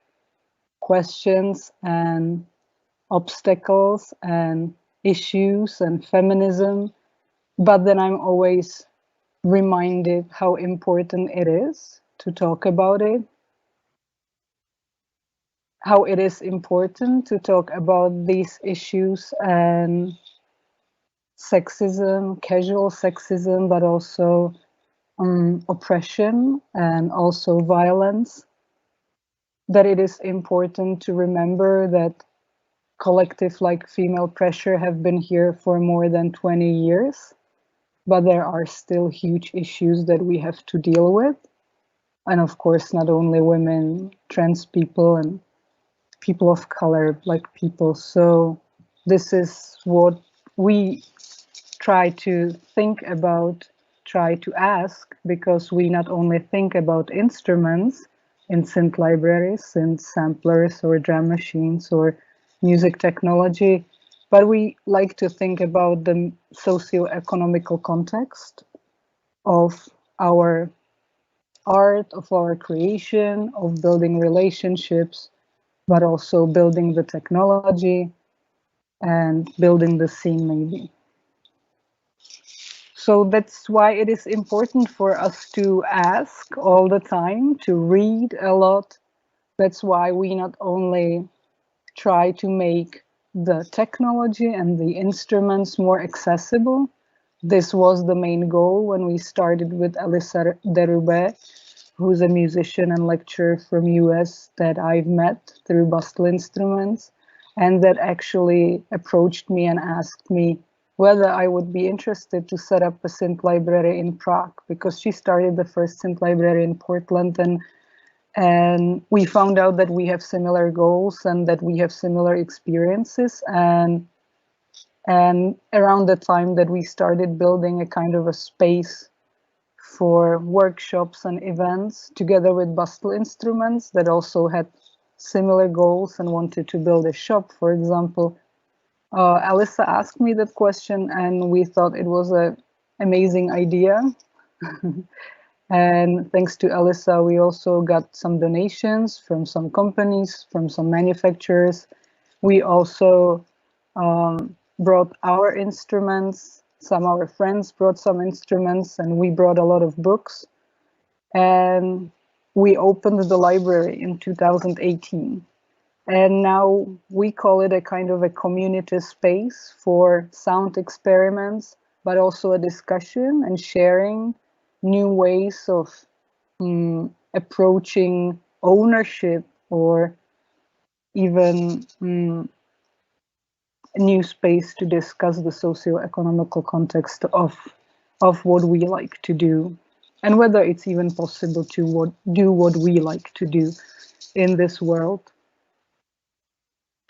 questions and obstacles and issues and feminism, but then I'm always reminded how important it is to talk about it, how it is important to talk about these issues and sexism, casual sexism, but also oppression and also violence, that it is important to remember that collective like female pressure have been here for more than 20 years, but there are still huge issues that we have to deal with. And of course, not only women, trans people and people of color, black people. So this is what we try to think about, try to ask, because we not only think about instruments in synth libraries, synth samplers or drum machines or music technology, but we like to think about the socio-economical context of our art, of our creation, of building relationships, but also building the technology and building the scene maybe. So that's why it is important for us to ask all the time, to read a lot. That's why we not only try to make the technology and the instruments more accessible. This was the main goal when we started with Alyssa Derube, who's a musician and lecturer from US that I've met through Bustle Instruments, and that actually approached me and asked me whether I would be interested to set up a synth library in Prague, because she started the first synth library in Portland, and we found out that we have similar goals and that we have similar experiences. And around the time that we started building a kind of a space for workshops and events together with Bustle Instruments that also had similar goals and wanted to build a shop, for example, Alyssa asked me that question, and we thought it was an amazing idea. And thanks to Alyssa, we also got some donations from some companies, from some manufacturers. We also brought our instruments. Some of our friends brought some instruments, and we brought a lot of books. And we opened the library in 2018. And now we call it a kind of a community space for sound experiments, but also a discussion and sharing new ways of approaching ownership, or even a new space to discuss the socio-economical context of what we like to do, and whether it's even possible to do what we like to do in this world.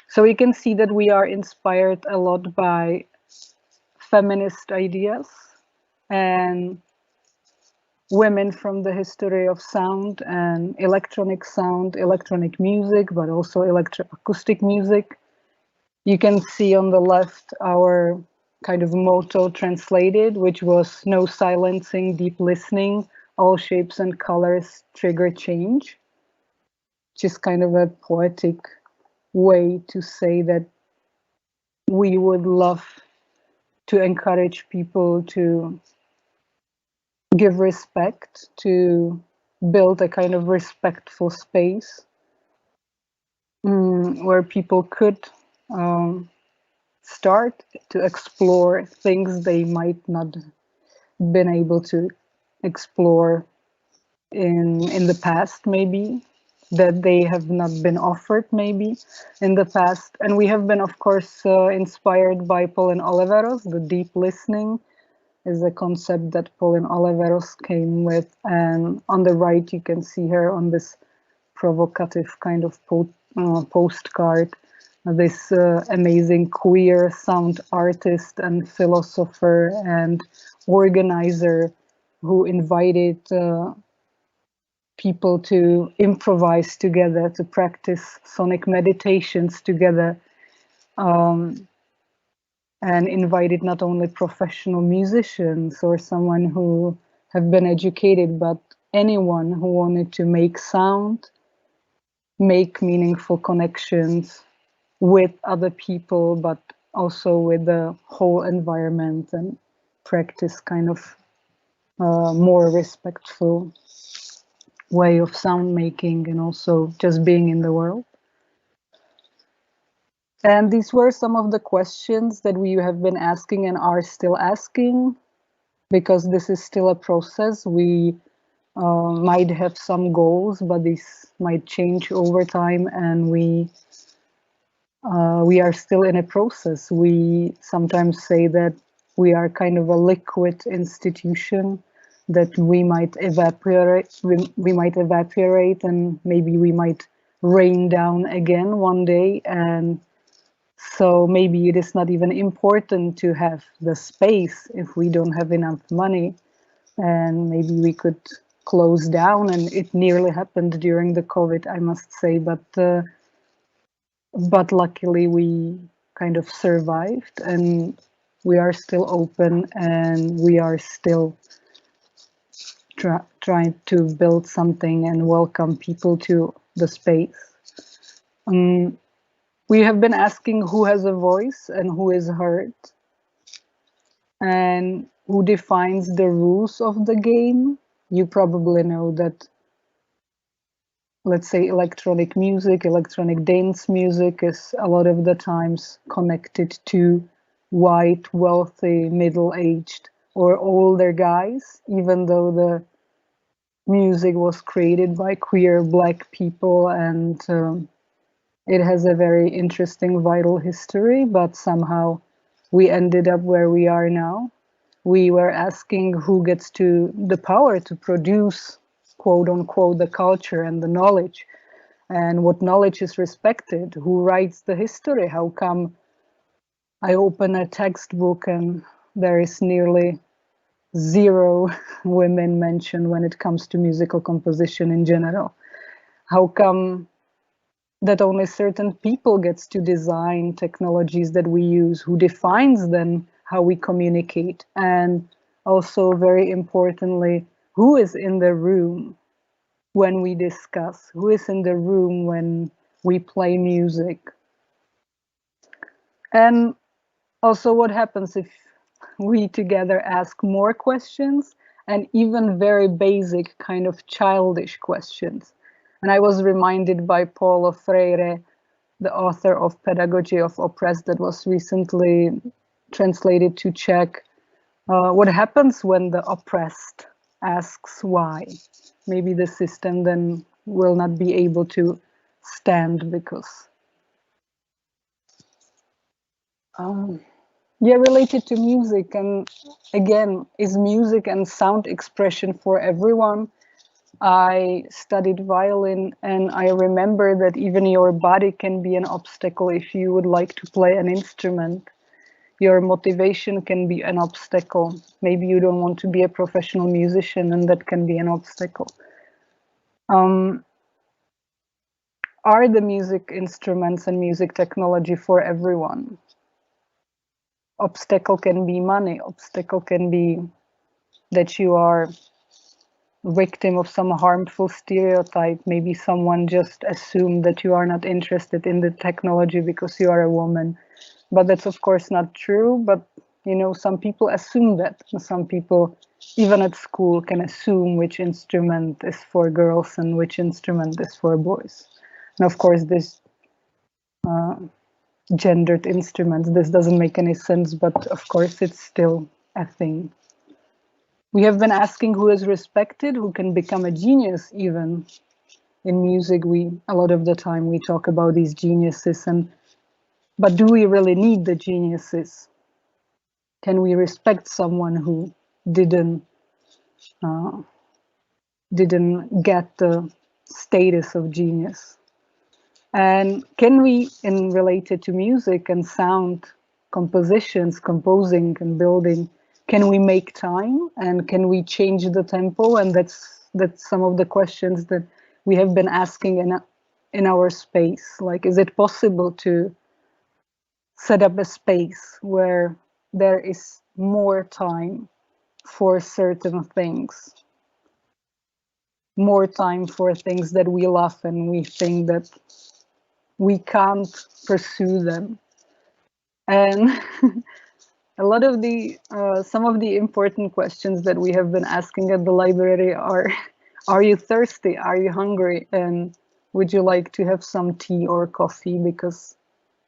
So we can see that we are inspired a lot by feminist ideas and women from the history of sound and electronic music, but also electroacoustic music. You can see on the left our kind of motto translated, which was no silencing, deep listening, all shapes and colors trigger change, which is kind of a poetic way to say that we would love to encourage people to give respect, to build a kind of respectful space where people could start to explore things they might not been able to explore in the past, maybe that they have not been offered maybe in the past. And we have been, of course, inspired by Pauline Oliveros. The deep listening is a concept that Pauline Oliveros came with, and on the right you can see her on this provocative kind of postcard, this amazing queer sound artist and philosopher and organizer who invited people to improvise together, to practice sonic meditations together, and invited not only professional musicians or someone who have been educated, but anyone who wanted to make sound, make meaningful connections with other people, but also with the whole environment, and practice kind of more respectful way of sound making and also just being in the world. And these were some of the questions that we have been asking and are still asking, because this is still a process. We might have some goals, but these might change over time, and we are still in a process. We sometimes say that we are kind of a liquid institution, that we might evaporate, we might evaporate, and maybe we might rain down again one day. And so maybe it is not even important to have the space if we don't have enough money, and maybe we could close down. And it nearly happened during the COVID, I must say, but luckily we kind of survived, and we are still open, and we are still trying to build something and welcome people to the space. We have been asking who has a voice and who is heard, and who defines the rules of the game. You probably know that, let's say, electronic music, electronic dance music is a lot of the times connected to white, wealthy, middle-aged or older guys, even though the music was created by queer Black people, and it has a very interesting, vital history, but somehow we ended up where we are now. We were asking who gets to the power to produce, quote unquote, the culture and the knowledge, and what knowledge is respected, who writes the history. How come I open a textbook and there is nearly zero women mentioned when it comes to musical composition in general? How come that only certain people gets to design technologies that we use? Who defines then how we communicate? And also, very importantly, who is in the room when we discuss? Who is in the room when we play music? And also, what happens if we together ask more questions, and even very basic kind of childish questions? And I was reminded by Paulo Freire, the author of Pedagogy of Oppressed, that was recently translated to Czech. What happens when the oppressed asks why? Maybe the system then will not be able to stand, because Um, yeah, related to music, and again, is music and sound expression for everyone? I studied violin, and I remember that even your body can be an obstacle if you would like to play an instrument. Your motivation can be an obstacle. Maybe you don't want to be a professional musician, and that can be an obstacle. Um, are the music instruments and music technology for everyone? Obstacle can be money. Obstacle can be that you are victim of some harmful stereotype. Maybe someone just assumed that you are not interested in the technology because you are a woman. But that's of course not true. But you know, some people assume that. Some people, even at school, can assume which instrument is for girls and which instrument is for boys. And of course, this gendered instruments, this doesn't make any sense, but of course, it's still a thing. We have been asking who is respected, who can become a genius even. In music, a lot of the time we talk about these geniuses, but do we really need the geniuses? Can we respect someone who didn't uh, didn't get the status of genius? And can we, in related to music and sound compositions, composing and building, can we make time and can we change the tempo? And that's some of the questions that we have been asking in our space. Like, is it possible to set up a space where there is more time for certain things, more time for things that we love and we think that we can't pursue them? And a lot of the some of the important questions that we have been asking at the library are you thirsty, are you hungry, and would you like to have some tea or coffee, because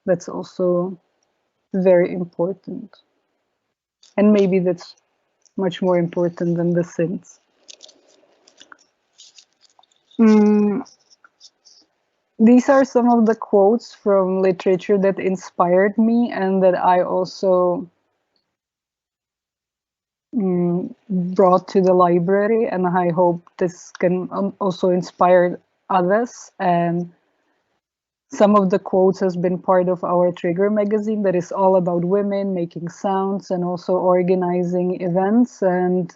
that's also very important, and maybe that's much more important than the sins. These are some of the quotes from literature that inspired me and that I also brought to the library, and I hope this can also inspire others. And some of the quotes has been part of our Trigger magazine that is all about women making sounds and also organizing events. And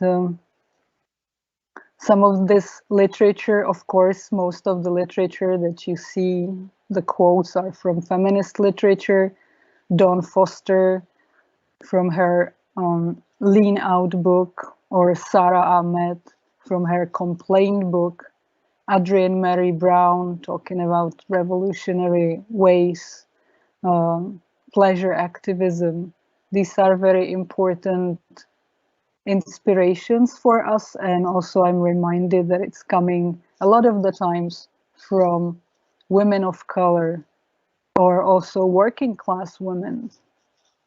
some of this literature, of course, most of the literature that you see, the quotes are from feminist literature. Dawn Foster from her Lean Out book, or Sarah Ahmed from her Complaint book, Adrienne Mary Brown talking about revolutionary ways, pleasure activism. These are very important inspirations for us, and also I'm reminded that it's coming a lot of the times from women of color or also working class women.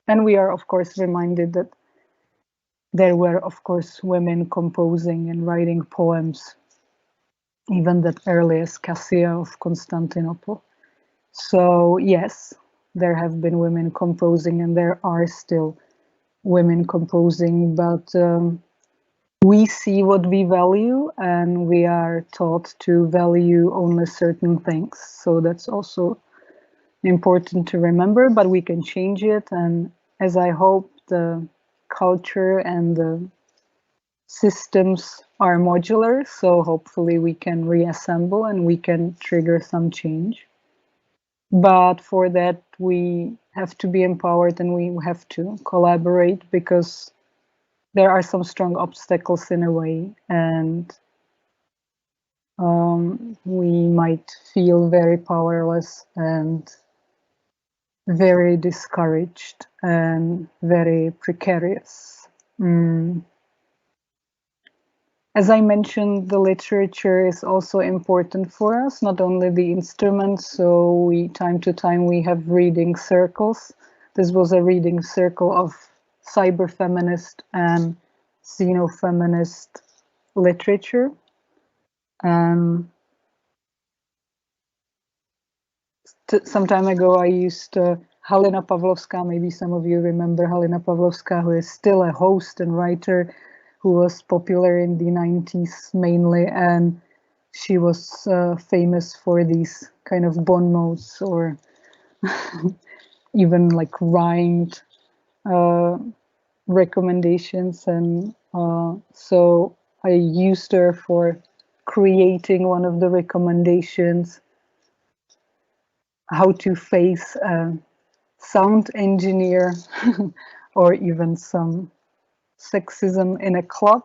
And we are of course reminded that there were of course women composing and writing poems, even that earliest Cassia of Constantinople. So yes, there have been women composing and there are still women composing, but we see what we value and we are taught to value only certain things. So that's also important to remember, but we can change it. And as I hope the culture and the systems are modular, so hopefully we can reassemble and we can trigger some change. But for that, we have to be empowered and we have to collaborate, because there are some strong obstacles in a way, and we might feel very powerless and very discouraged and very precarious. As I mentioned, the literature is also important for us, not only the instruments. So time to time we have reading circles. This was a reading circle of cyber-feminist and xenofeminist literature. Some time ago, I used Halina Pavlovská, maybe some of you remember Halina Pavlovská, who is still a host and writer, who was popular in the 90s mainly, and she was famous for these kind of bon mots or even like rhymed recommendations. And so I used her for creating one of the recommendations, how to face a sound engineer or even some sexism in a club,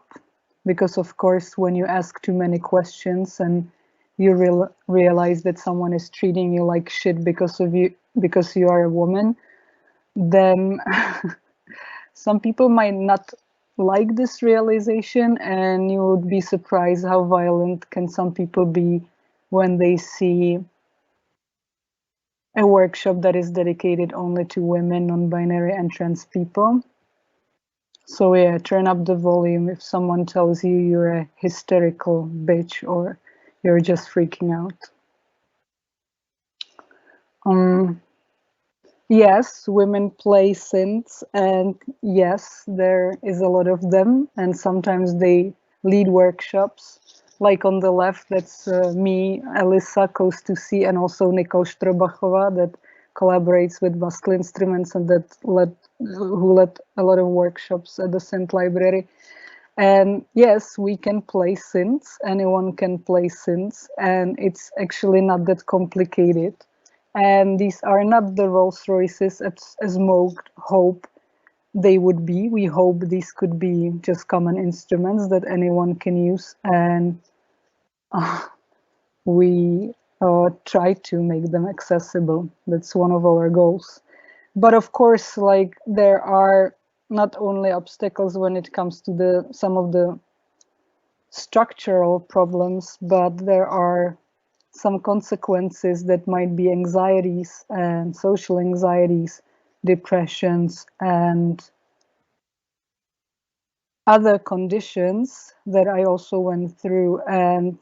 because of course when you ask too many questions and you realize that someone is treating you like shit because you are a woman, then some people might not like this realization, and you would be surprised how violent can some people be when they see a workshop that is dedicated only to women, non-binary and trans people. So yeah, turn up the volume if someone tells you you're a hysterical bitch or you're just freaking out. Yes, women play synths, and yes, there is a lot of them, and sometimes they lead workshops. Like on the left, that's me, Elisa Coast to Sea, and also Nicole Strobachova that collaborates with Bastel Instruments and who led a lot of workshops at the Synth Library. And yes, we can play synths, anyone can play synths, and it's actually not that complicated. And these are not the Rolls Royces as Moog hope they would be. We hope these could be just common instruments that anyone can use, and we try to make them accessible. That's one of our goals. But of course, like, there are not only obstacles when it comes to some of the structural problems, but there are some consequences that might be anxieties and social anxieties, depressions, and other conditions that I also went through. And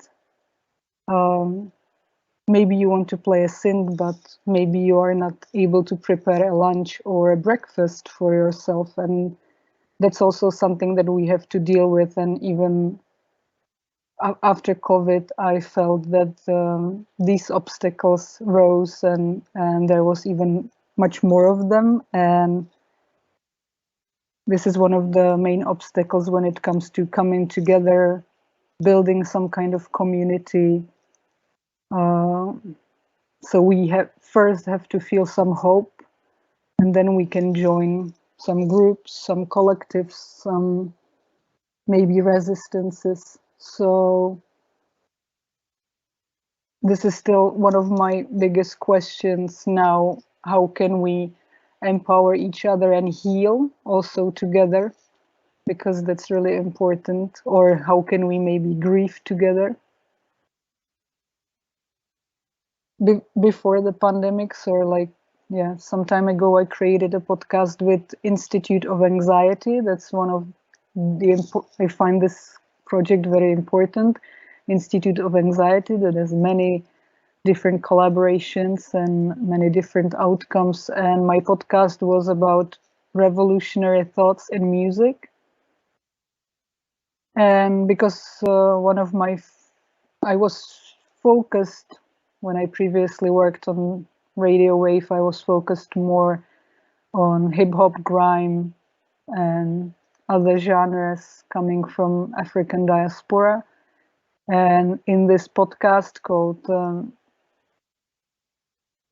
maybe you want to play a synth, but maybe you are not able to prepare a lunch or a breakfast for yourself. And that's also something that we have to deal with. And even after COVID, I felt that these obstacles rose, and there was even much more of them. And this is one of the main obstacles when it comes to coming together, building some kind of community. So we first have to feel some hope, and then we can join some groups, some collectives, some maybe resistances. So this is still one of my biggest questions now. How can we empower each other and heal also together? Because that's really important. Or how can we maybe grieve together? Before the pandemics, or like, yeah, some time ago, I created a podcast with Institute of Anxiety. That's one of I find this project very important. Institute of Anxiety, that has many different collaborations and many different outcomes. And my podcast was about revolutionary thoughts in music. And because I was focused when I previously worked on Radio Wave, I was focused more on hip hop, grime, and other genres coming from African diaspora. And in this podcast called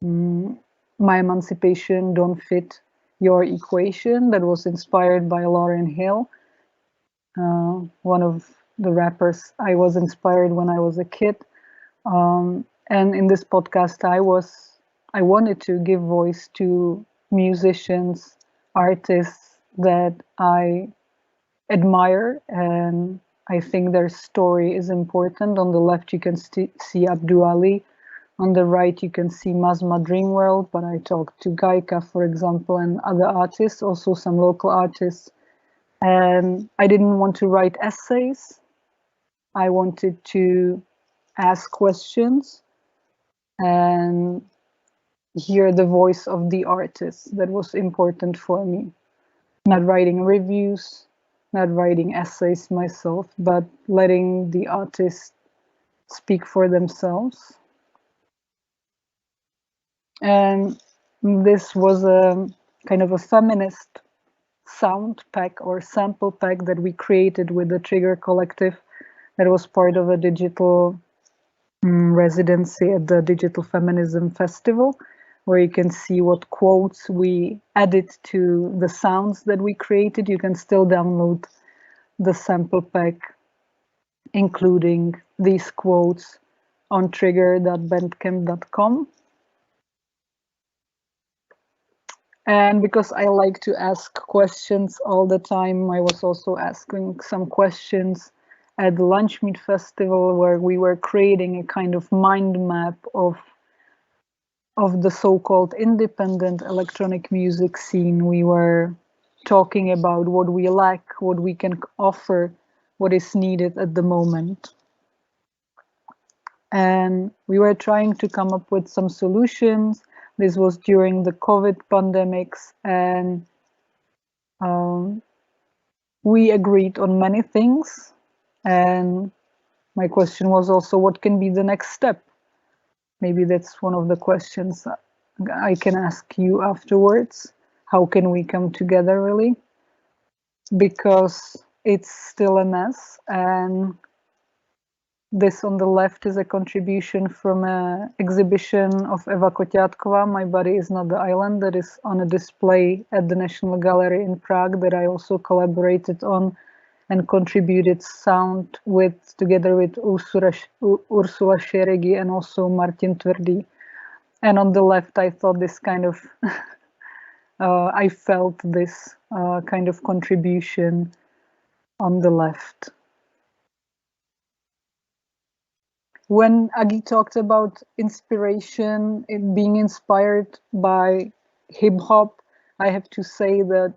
My Emancipation Don't Fit Your Equation, that was inspired by Lauryn Hill, one of the rappers I was inspired when I was a kid. And in this podcast, I wanted to give voice to musicians, artists that I admire, and I think their story is important. On the left, you can see Abdu Ali. On the right, you can see Mazma Dreamworld, but I talked to Gaika, for example, and other artists, also some local artists. And I didn't want to write essays. I wanted to ask questions and hear the voice of the artist. That was important for me. Not writing reviews, not writing essays myself, but letting the artist speak for themselves. And this was a kind of a feminist sound pack or sample pack that we created with the Trigger Collective that was part of a digital residency at the Digital Feminism Festival, where you can see what quotes we added to the sounds that we created. You can still download the sample pack, including these quotes, on trigger.bandcamp.com. And because I like to ask questions all the time, I was also asking some questions at the Lunch Meet Festival, where we were creating a kind of mind map of the so-called independent electronic music scene. We were talking about what we lack, what we can offer, what is needed at the moment. And we were trying to come up with some solutions. This was during the COVID pandemics, and we agreed on many things. And my question was also, what can be the next step? Maybe that's one of the questions I can ask you afterwards. How can we come together, really? Because it's still a mess, and this on the left is a contribution from an exhibition of Eva Koťátkova, My Body is Not the Island, that is on a display at the National Gallery in Prague, that I also collaborated on and contributed sound with, together with Ursula Scheregi and also Martin Tvrdý. And on the left, I thought this kind of, I felt this kind of contribution on the left. When Agi talked about inspiration, being inspired by hip hop, I have to say that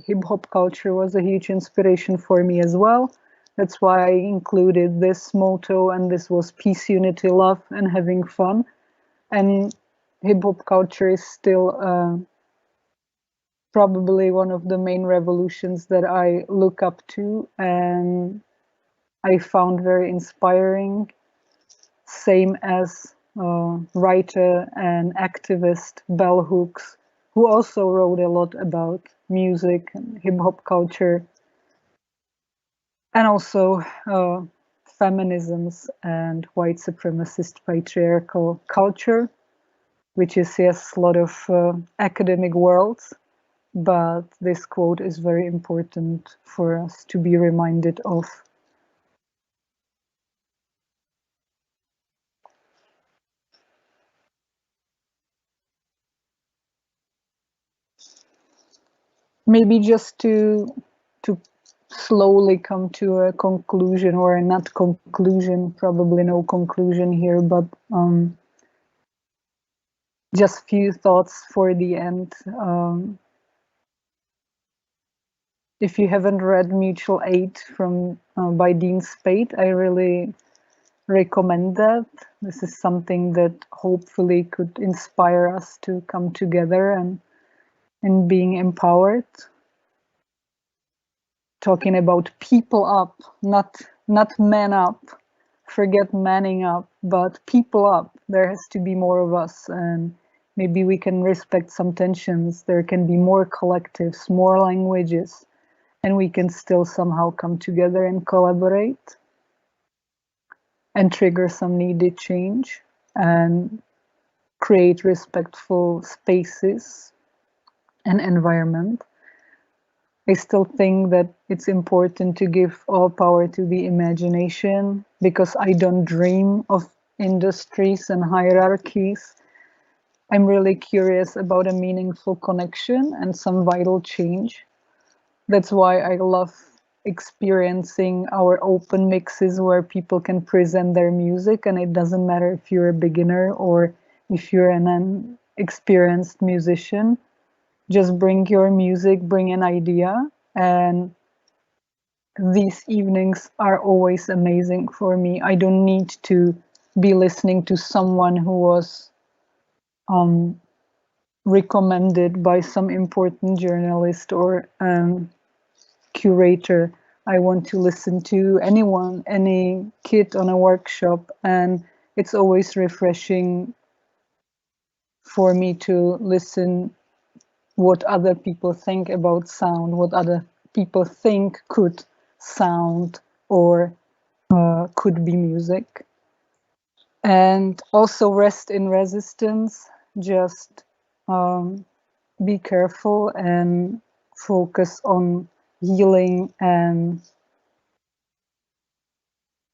hip hop culture was a huge inspiration for me as well. That's why I included this motto, and this was peace, unity, love, and having fun. And hip hop culture is still probably one of the main revolutions that I look up to and I found very inspiring. Same as writer and activist Bell Hooks, who also wrote a lot about music and hip hop culture, and also feminisms and white supremacist patriarchal culture, which is, yes, a lot of academic worlds, but this quote is very important for us to be reminded of. Maybe just to slowly come to a conclusion, or not conclusion, probably no conclusion here, but just few thoughts for the end. If you haven't read Mutual Aid from by Dean Spade, I really recommend that. This is something that hopefully could inspire us to come together and being empowered. Talking about people up, not man up. Forget manning up, but people up. There has to be more of us, and maybe we can respect some tensions. There can be more collectives, more languages, and we can still somehow come together and collaborate and trigger some needed change and create respectful spaces and environment. I still think that it's important to give all power to the imagination, because I don't dream of industries and hierarchies. I'm really curious about a meaningful connection and some vital change. That's why I love experiencing our open mixes where people can present their music, and it doesn't matter if you're a beginner or if you're an experienced musician. Just bring your music, bring an idea, and these evenings are always amazing for me. I don't need to be listening to someone who was recommended by some important journalist or curator. I want to listen to anyone, any kid on a workshop, and it's always refreshing for me to listen what other people think about sound, what other people think could sound or could be music. And also rest in resistance, just be careful and focus on healing and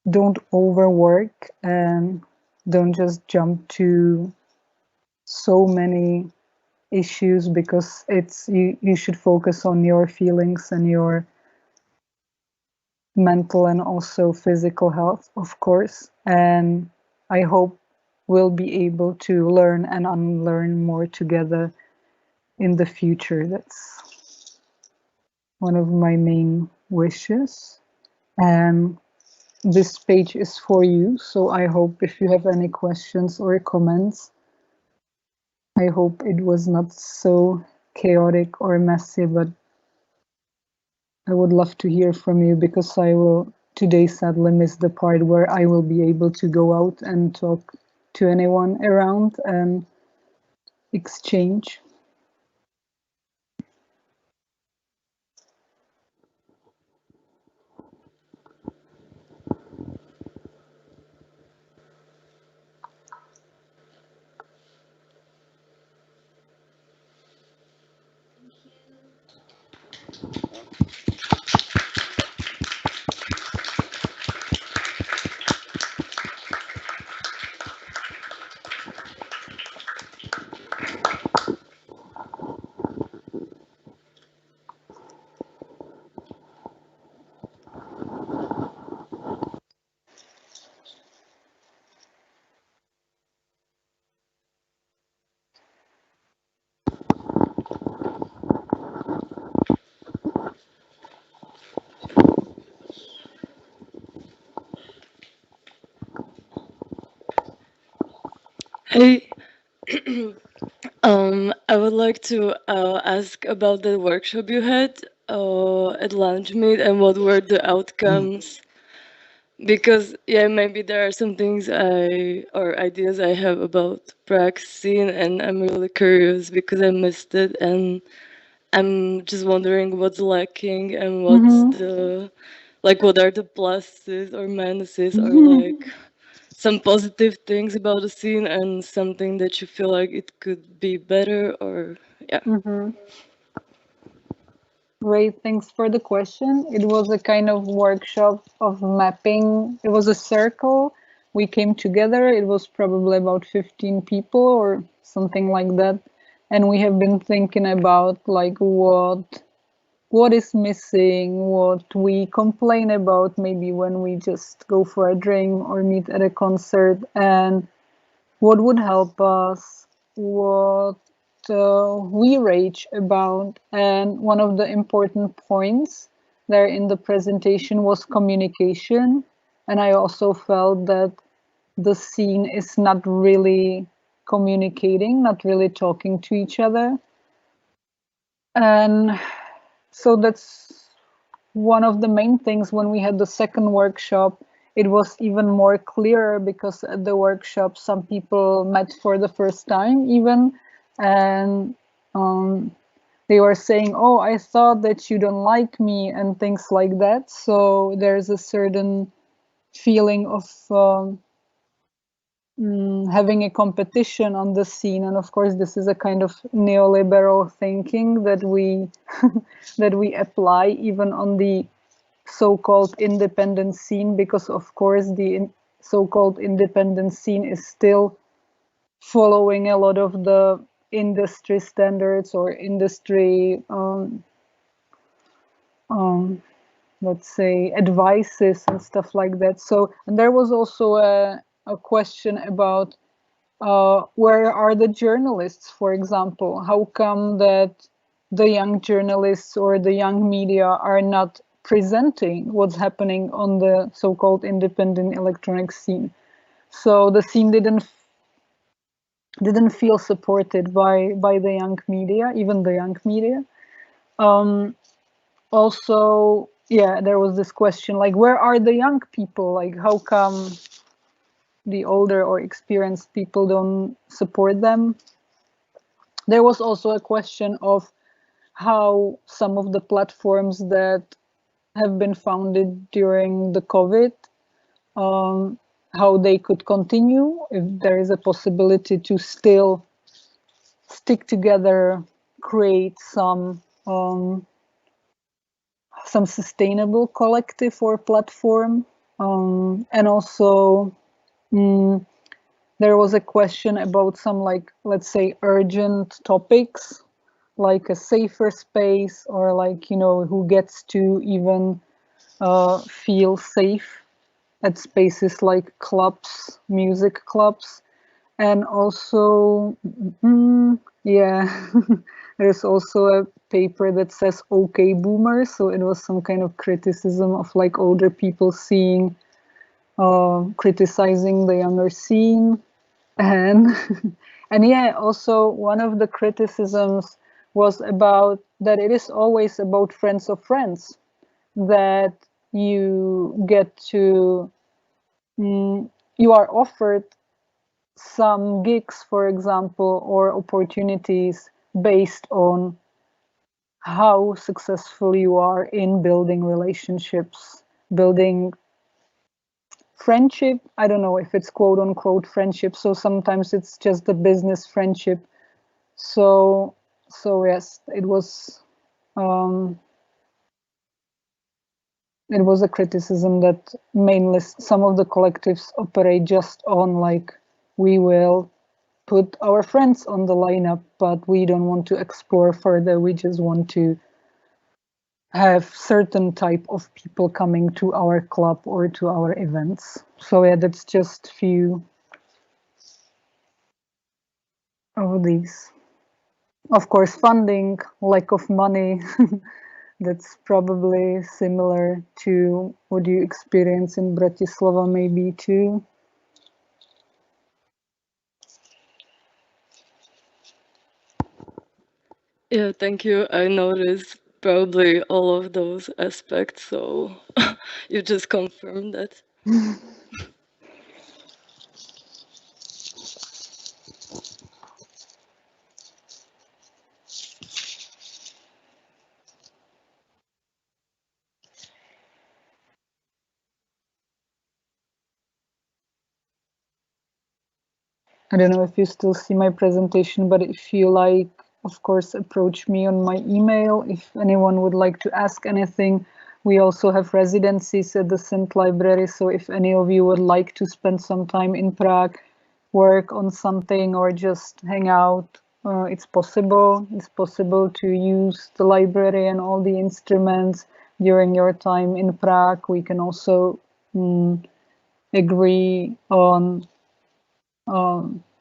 don't overwork and don't just jump to so many issues because it's you should focus on your feelings and your mental and also physical health, of course. And I hope we'll be able to learn and unlearn more together in the future. That's one of my main wishes. And this page is for you. So I hope if you have any questions or comments, I hope it was not so chaotic or messy, but I would love to hear from you because I will today sadly miss the part where I will be able to go out and talk to anyone around and exchange. Hey, I would like to ask about the workshop you had at Lunch Meet and what were the outcomes? Because yeah, maybe there are some things or ideas I have about Prague scene, and I'm really curious because I missed it, and I'm just wondering what's lacking and what's the what are the pluses or minuses or like some positive things about the scene and something that you feel like it could be better or yeah. Great, thanks for the question. It was a kind of workshop of mapping. It was a circle. We came together. It was probably about 15 people or something like that. And we have been thinking about like what is missing, what we complain about maybe when we just go for a drink or meet at a concert, and what would help us, what we rage about. And one of the important points there in the presentation was communication. And I also felt that the scene is not really communicating, not really talking to each other. And so that's one of the main things. When we had the second workshop, it was even more clearer because at the workshop some people met for the first time even, and they were saying, oh, I thought that you don't like me and things like that. So there's a certain feeling of having a competition on the scene. And of course this is a kind of neoliberal thinking that we that we apply even on the so-called independent scene, because of course the so-called independent scene is still following a lot of the industry standards or industry let's say advices and stuff like that. So, and there was also a question about where are the journalists, for example? How come that the young journalists or the young media are not presenting what's happening on the so-called independent electronic scene? So the scene didn't didn't feel supported by the young media, even the young media. Also, yeah, there was this question like, where are the young people? Like, how come the older or experienced people don't support them? There was also a question of how some of the platforms that have been founded during the COVID, how they could continue, if there is a possibility to still stick together, create some sustainable collective or platform. And also there was a question about some, like, let's say, urgent topics, like a safer space, or like, you know, who gets to even feel safe at spaces like clubs, music clubs. And also, yeah, there's also a paper that says "Okay, Boomer," so it was some kind of criticism of like older people seeing, criticizing the younger scene, and and yeah, also one of the criticisms was about that it is always about friends of friends, that you get to, you are offered some gigs, for example, or opportunities based on how successful you are in building relationships, building friendship. I don't know if it's quote unquote friendship. So sometimes it's just a business friendship. So, so yes, it was a criticism that mainly some of the collectives operate just on like, we will put our friends on the lineup, but we don't want to explore further. We just want to have certain type of people coming to our club or to our events. So yeah, that's just few of these. Of course, funding, lack of money, that's probably similar to what you experience in Bratislava maybe too. Yeah, thank you. I noticed probably all of those aspects, so you just confirmed that. I don't know if you still see my presentation, but if you like, of course, approach me on my email. If anyone would like to ask anything, we also have residencies at the St. Library. So if any of you would like to spend some time in Prague, work on something, or just hang out, it's possible. It's possible to use the library and all the instruments during your time in Prague. We can also agree on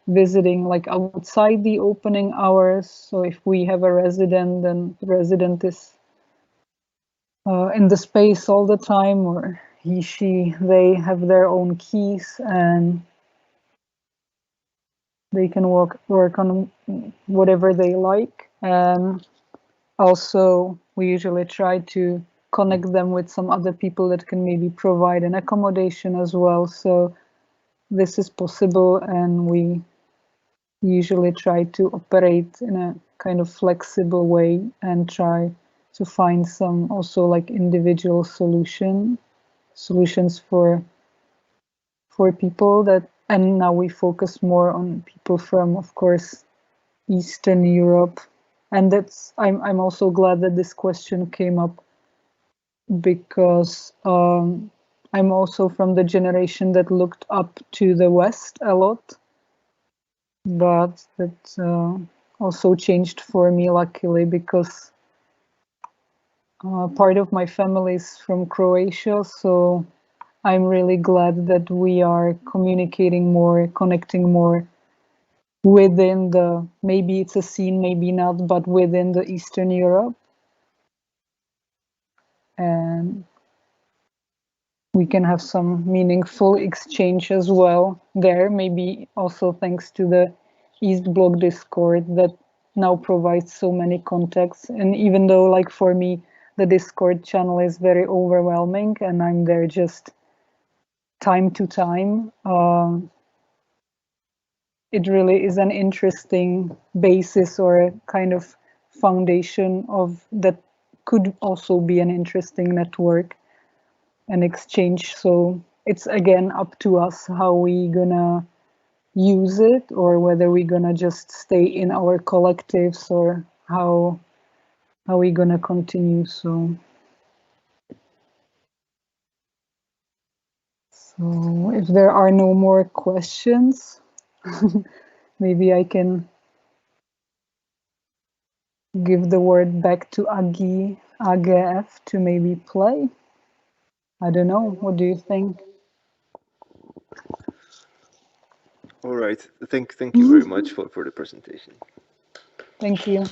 visiting like outside the opening hours. So if we have a resident, then the resident is in the space all the time, or he, she, they have their own keys and they can work on whatever they like. And also, we usually try to connect them with some other people that can maybe provide an accommodation as well. So this is possible, and we usually try to operate in a kind of flexible way and try to find some also like individual solutions for people that, and now we focus more on people from, of course, Eastern Europe. And that's, I'm also glad that this question came up, because I'm also from the generation that looked up to the West a lot, but that also changed for me, luckily, because part of my family is from Croatia, so I'm really glad that we are communicating more, connecting more within the, maybe it's a scene, maybe not, but within the Eastern Europe. And we can have some meaningful exchange as well there, maybe also thanks to the East Bloc Discord that now provides so many contacts. And even though, like, for me, the Discord channel is very overwhelming and I'm there just time to time, it really is an interesting basis or a kind of foundation of that could also be an interesting network and exchange. So it's again up to us how we gonna use it, or whether we're gonna just stay in our collectives, or how we gonna continue. So if there are no more questions, maybe I can give the word back to AGF to maybe play. I don't know. What do you think? All right. Thank you very much for the presentation. Thank you.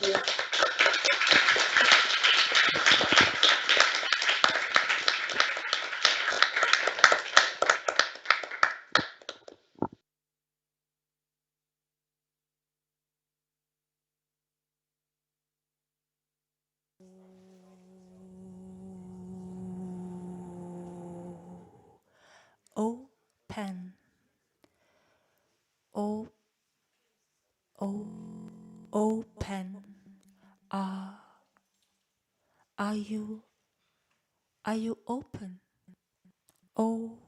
Open. Open. Are you open? Oh.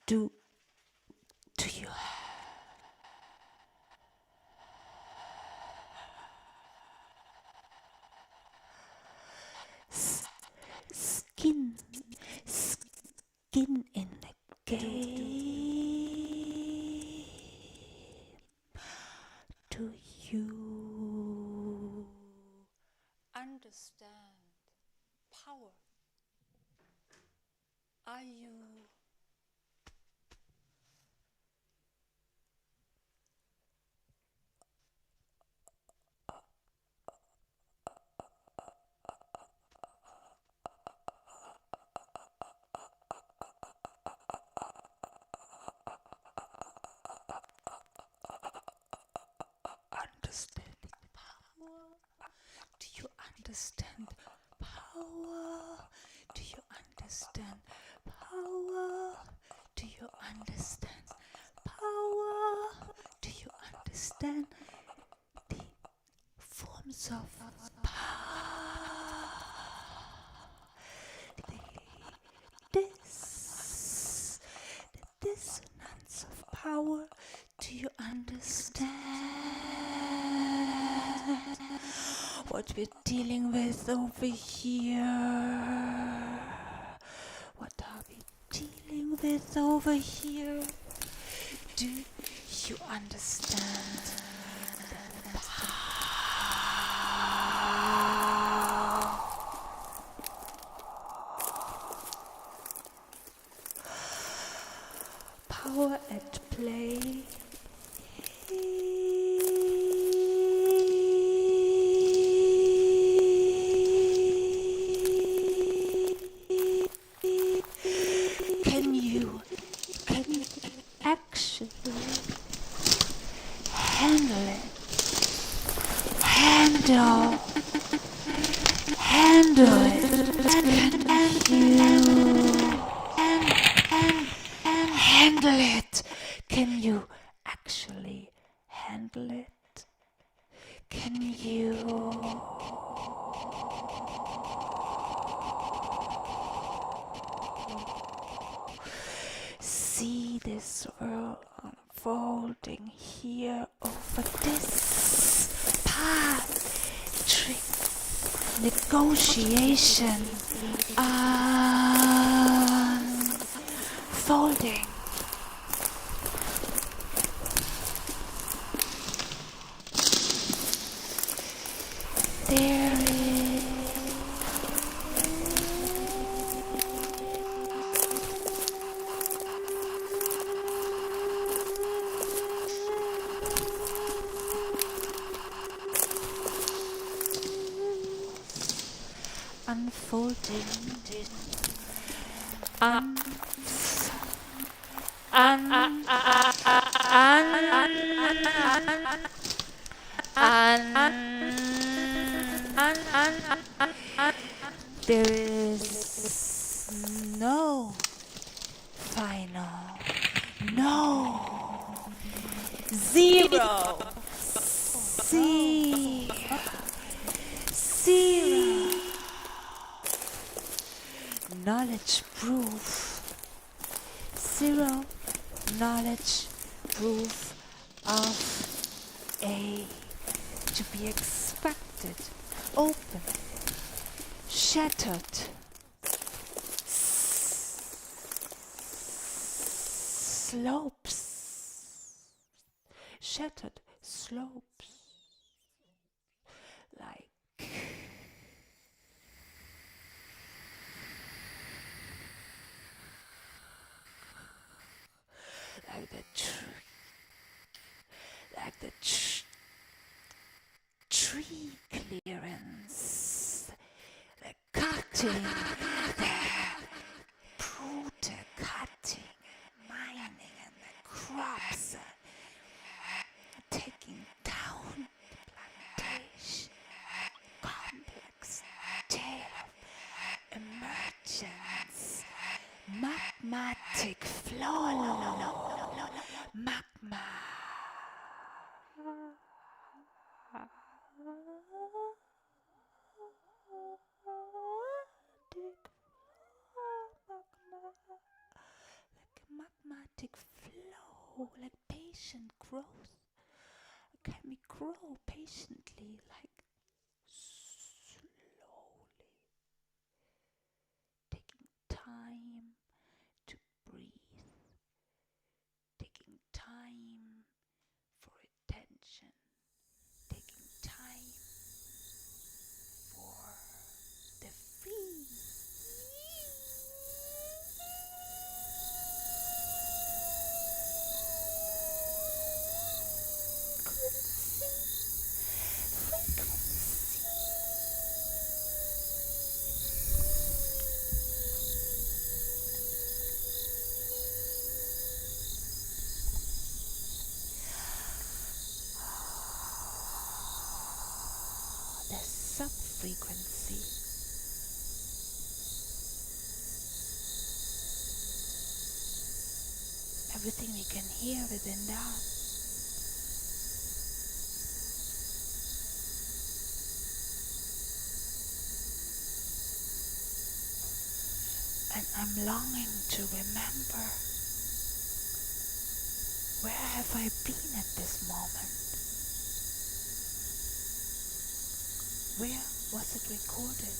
Do you skin in the game? Do you Understand power. Are you understanding power? Do you understand power? Do you understand power? Do you understand power? Do you understand the forms of power? The dissonance of power. Do you understand what we're dealing with over here? What are we dealing with over here? Do you understand the power at play? Can you actually handle it? Handle it. Handle it. Can you actually handle it? Can you see this world unfolding here over this path? Negotiation unfolding. There is unfolding. There is no final, no, zero, zero, knowledge proof, zero, knowledge proof of A to be expected, open, shattered, slopes, shattered slopes, like the tree clearance, the cutting, the brutal cutting, mining and the crops, taking down the plantation, complex tale of emergence, magmatic flow, magma. Like a magmatic flow, like patient growth. Can we grow patiently, like slowly, taking time to breathe, taking time for attention, taking time for the free. The sub-frequency. Everything we can hear within that. And I'm longing to remember, where have I been at this moment? Where was it recorded?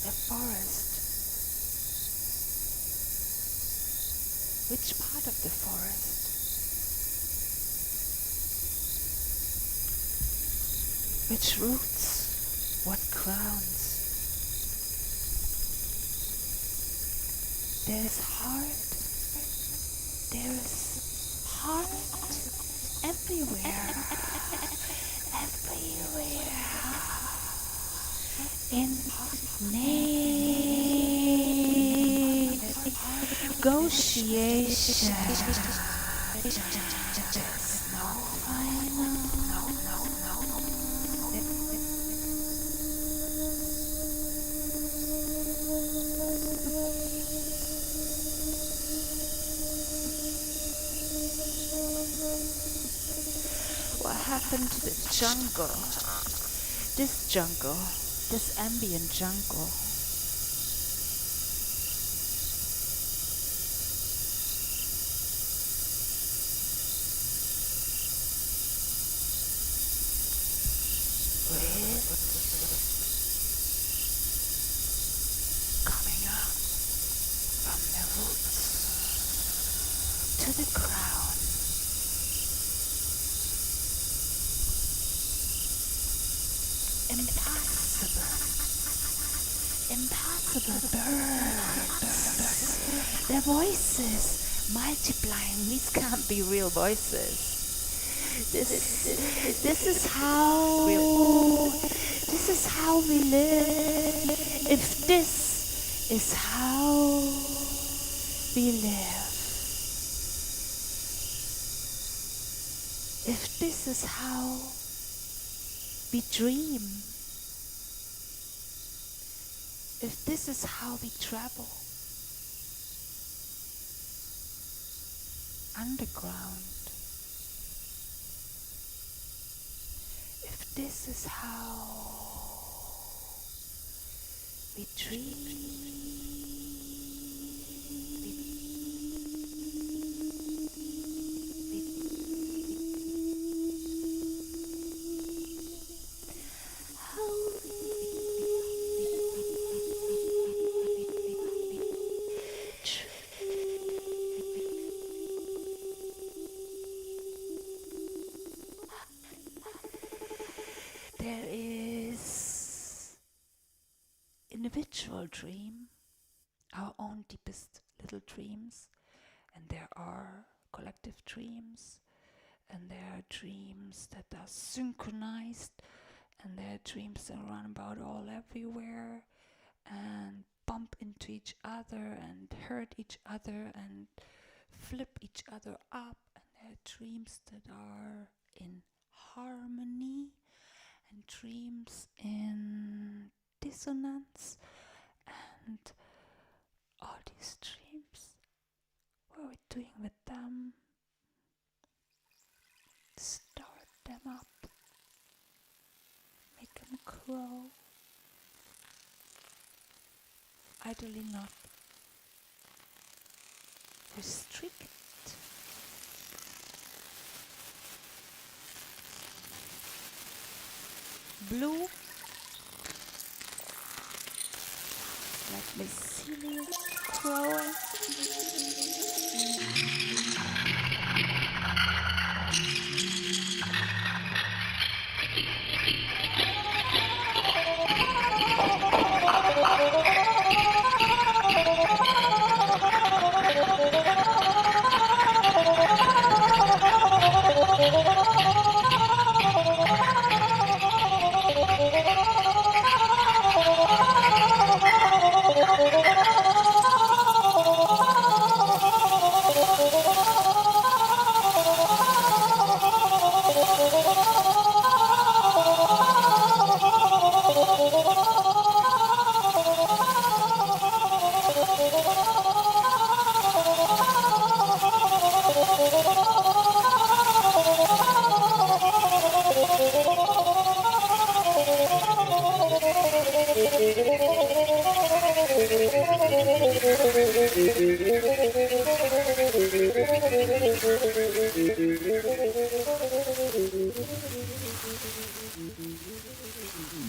The forest. Which part of the forest? Which roots? What crowns? There is heart. There is heart everywhere. Everywhere. In negotiation. No final. What happened to the jungle? This jungle, this ambient jungle. Coming up from the roots to the crown. Impossible birds. Their voices multiplying. These can't be real voices. This is how this is how we live, if this is how we live, if this is how we dream, if this is how we travel underground, if this is how we dream, there is individual dream, our own deepest little dreams, and there are collective dreams, and there are dreams that are synchronized, and there are dreams that run about all everywhere and bump into each other and hurt each other and flip each other up, and there are dreams that are in harmony and dreams in dissonance, and all these dreams, what are we doing with them? Start them up, make them grow, ideally not restrict. Blue, like mycelium growing.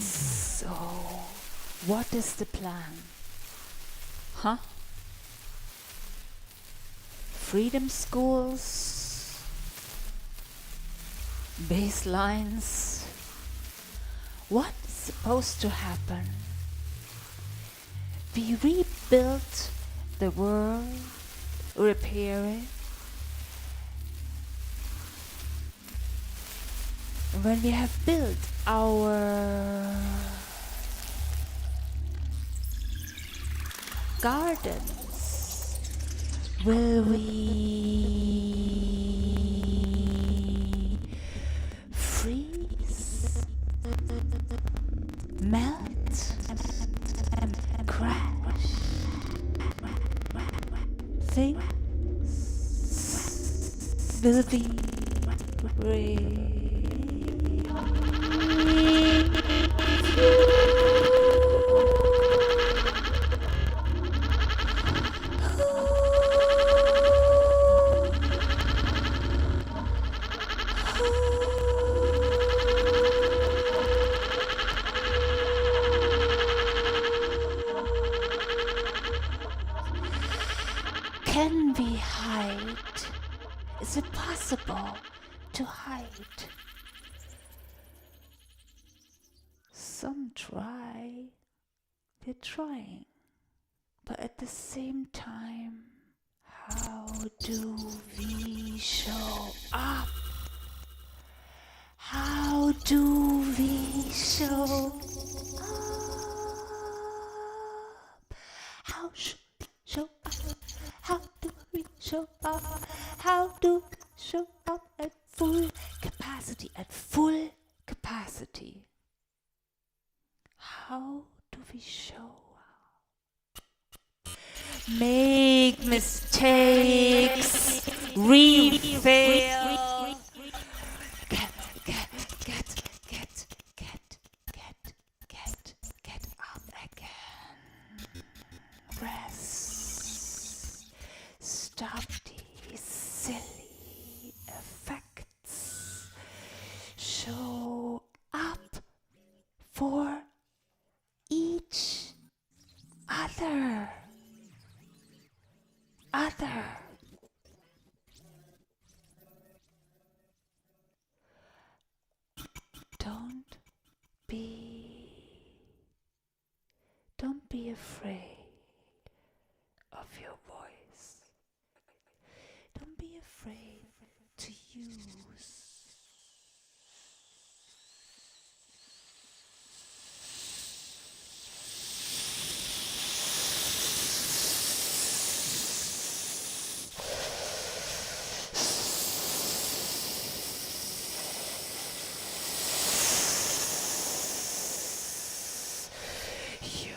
So, what is the plan? Huh? Freedom schools, baselines. What is supposed to happen? We rebuild the world, repair it. When we have built our gardens, will we freeze, melt, crash? Things will be Can we hide? Is it possible to hide? Some try, they're trying, but at the same time, how do we show up? How do we show audacity. How do we show? Make mistakes, refail. Get up again. Rest. Stop these silly effects. Show up for each other. Don't be afraid of your voice. Don't be afraid to use your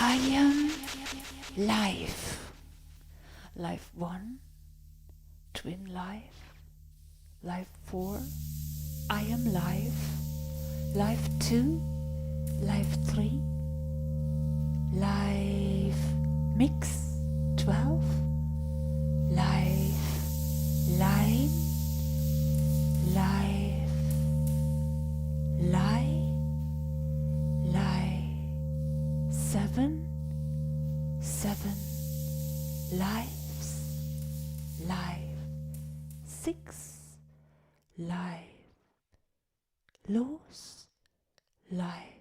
I am life. Life 1, twin life. Life 4, I am life. Life 2, life 3. Life mix 12. Life line. Life lie. Lie 7 lives. Life 6 life. Los life.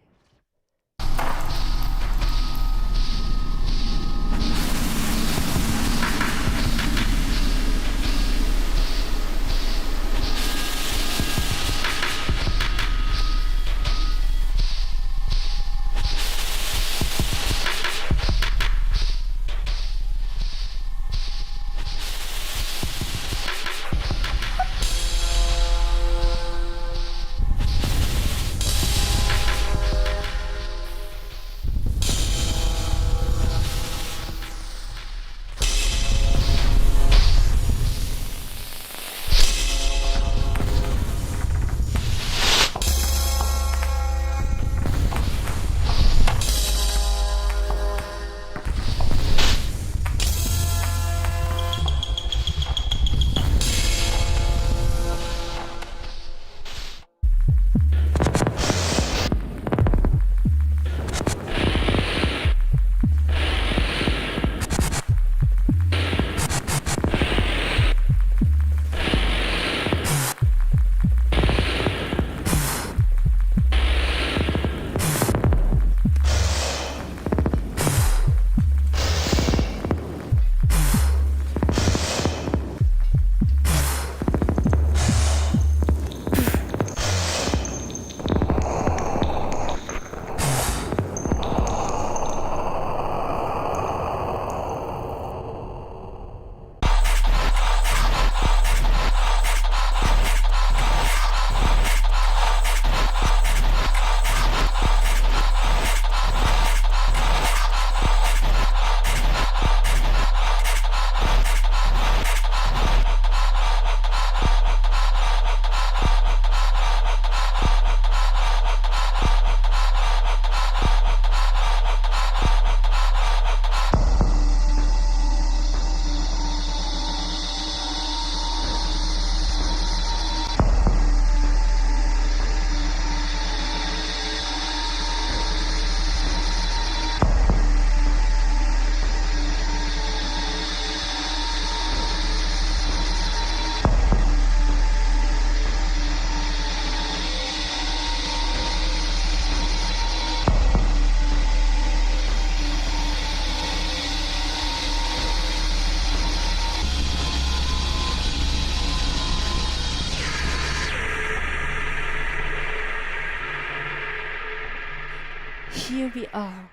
Here we are,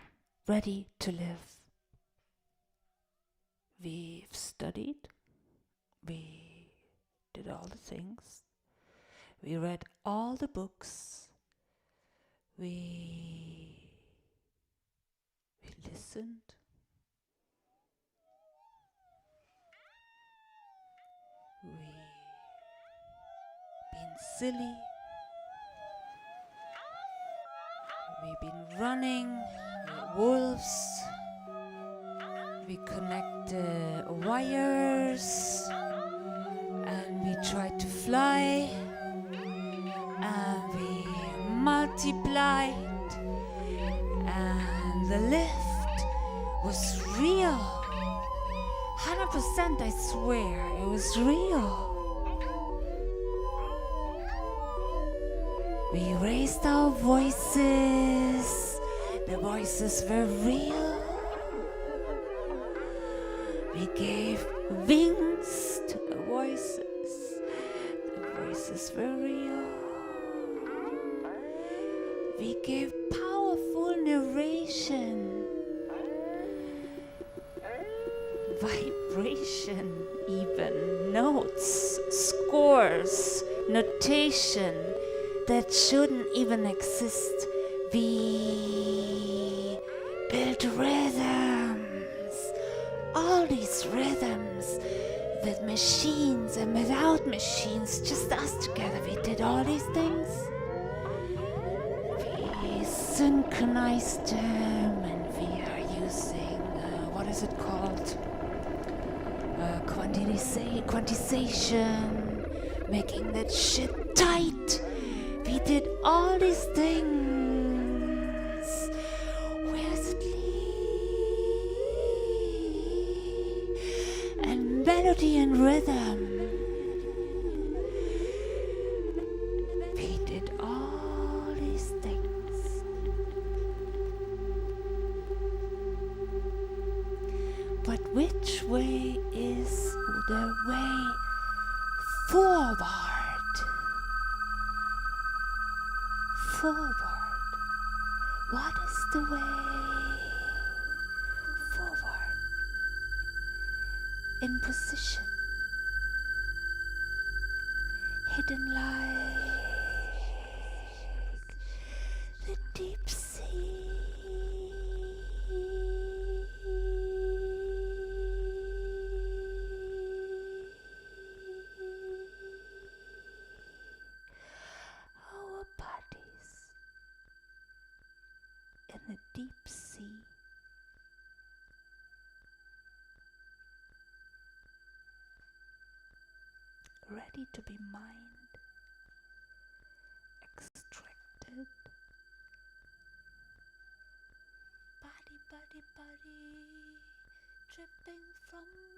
ready to live. We've studied, we did all the things, we read all the books, we listened, we've been silly, we've been running, we're wolves, we connect the wires, and we tried to fly, and we multiplied, and the lift was real. 100%, I swear, it was real. We raised our voices, the voices were real. We gave wings to the voices were real. We gave powerful narration, vibration, even notes, scores, notation that shouldn't even exist. We built rhythms, all these rhythms with machines and without machines, just us together. We did all these things. We synchronized them, and we are using, what is it called? Quantization, making that shit tight. We did all these things. Where's it lead? And melody and rhythm. We did all these things. But which way is the way forward? Forward. What is the way forward? In position. Hidden like the deep sea. Our bodies in the deep sea, ready to be mined, extracted. Body, body, body, dripping from me.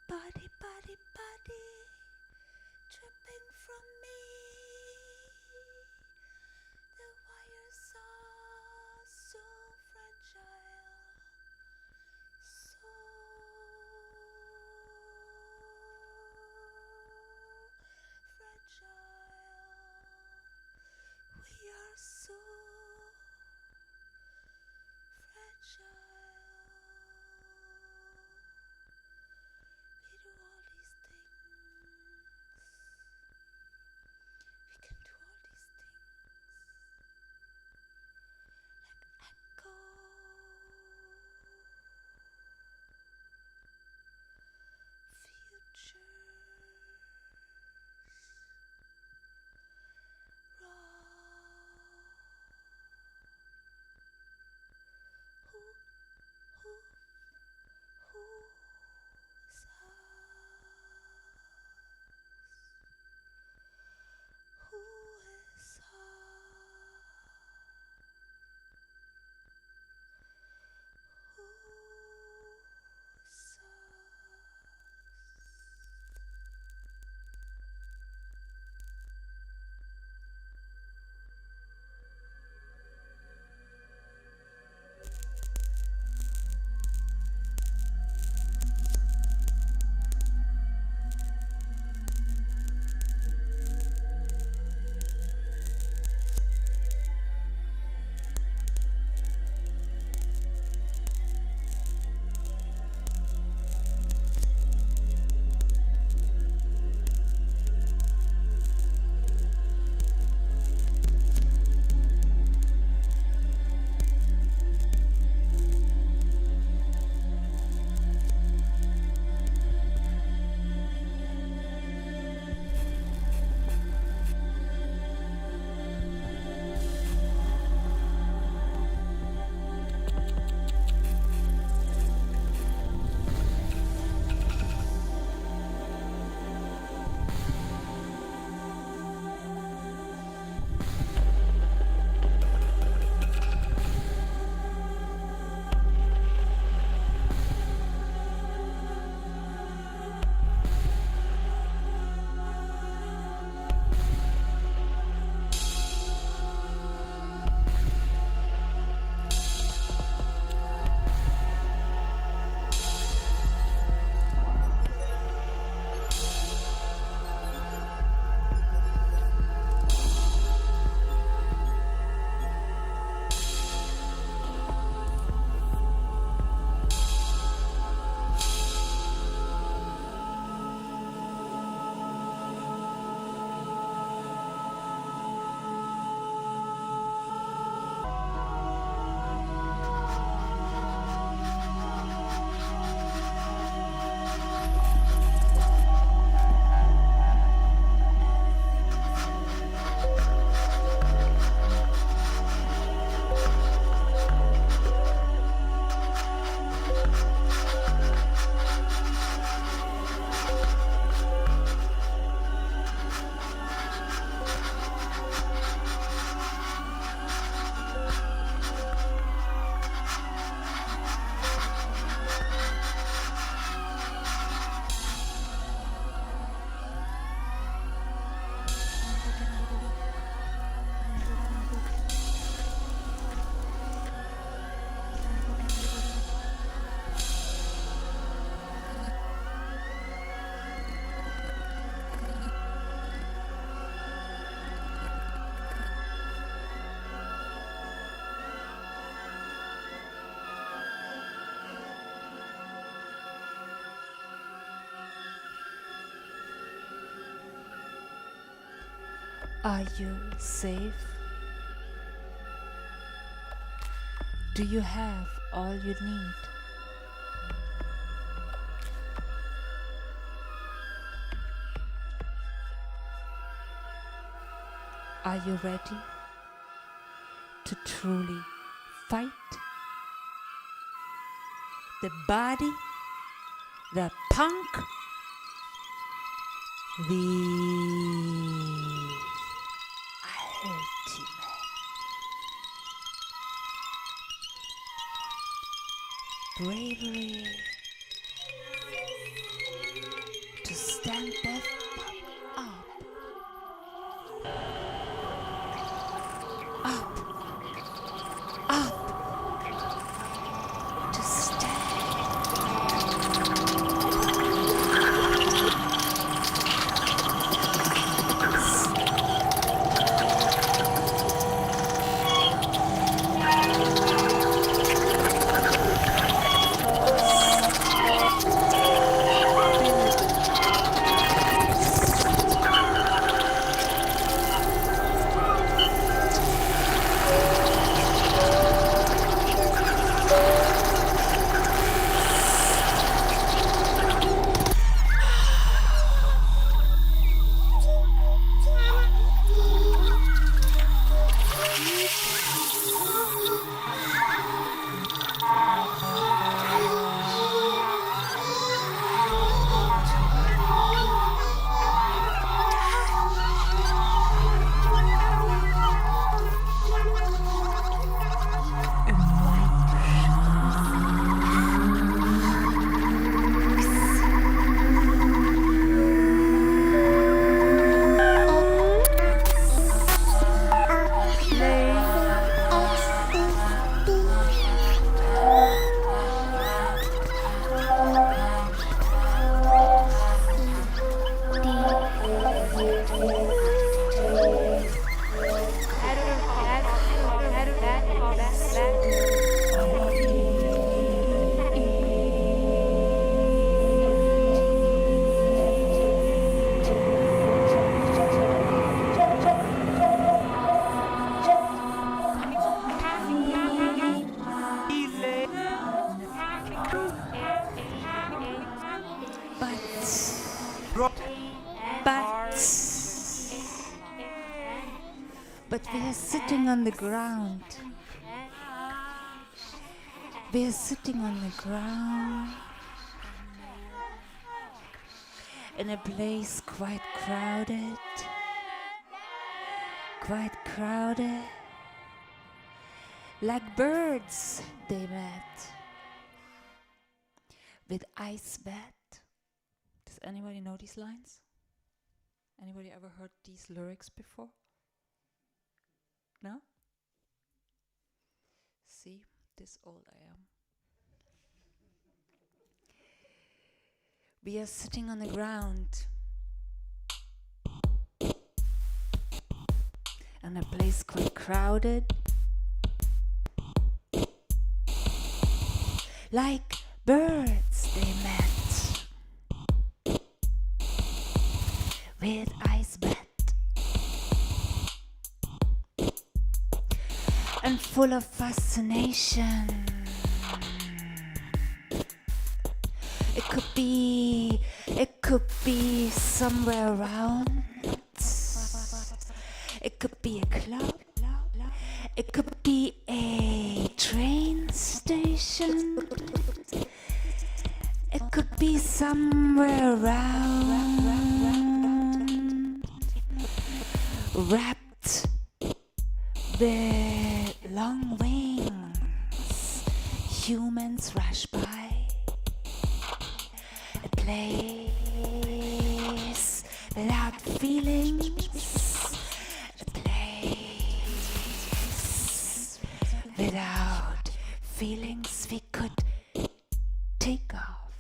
Body, body, body, dripping from me. The wires are so fragile, so fragile. We are so fragile. We do all these things. Are you safe? Do you have all you need? Are you ready to truly fight? The body, the punk, the ultimate bravery to stand that up, up, up, to stand. But we are sitting on the ground. We are sitting on the ground in a place quite crowded, like birds they met, with ice bed. Does anybody know these lines? Anybody ever heard these lyrics before? No? See, this old I am. We are sitting on the ground in a place quite crowded, like birds they met, with ice bed and full of fascination. It could be somewhere around. It could be a club. It could be a train station. It could be somewhere around. Wrapped with long wings, humans rush by. A place without feelings. A place without feelings. We could take off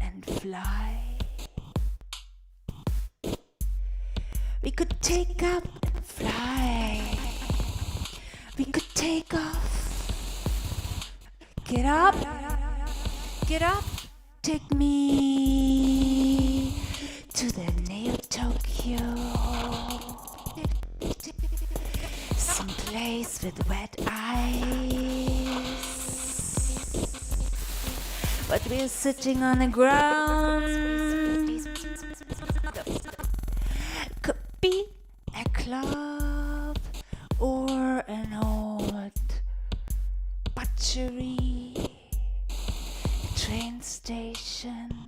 and fly. We could take up and fly. We could take off. Get up. Get up. Take me to the Neo Tokyo. some place with wet ice. But we're sitting on the ground. Could be a club or an old butchery, a train station.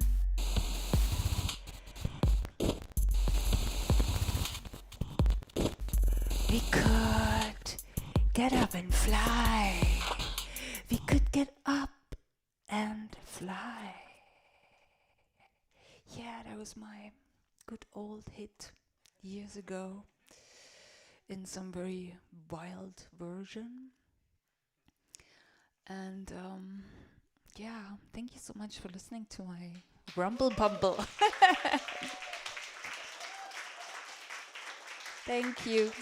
We could get up and fly. We could get up and fly. Yeah, that was my good old hit years ago in some very wild version. And yeah, thank you so much for listening to my rumble bumble. Thank you.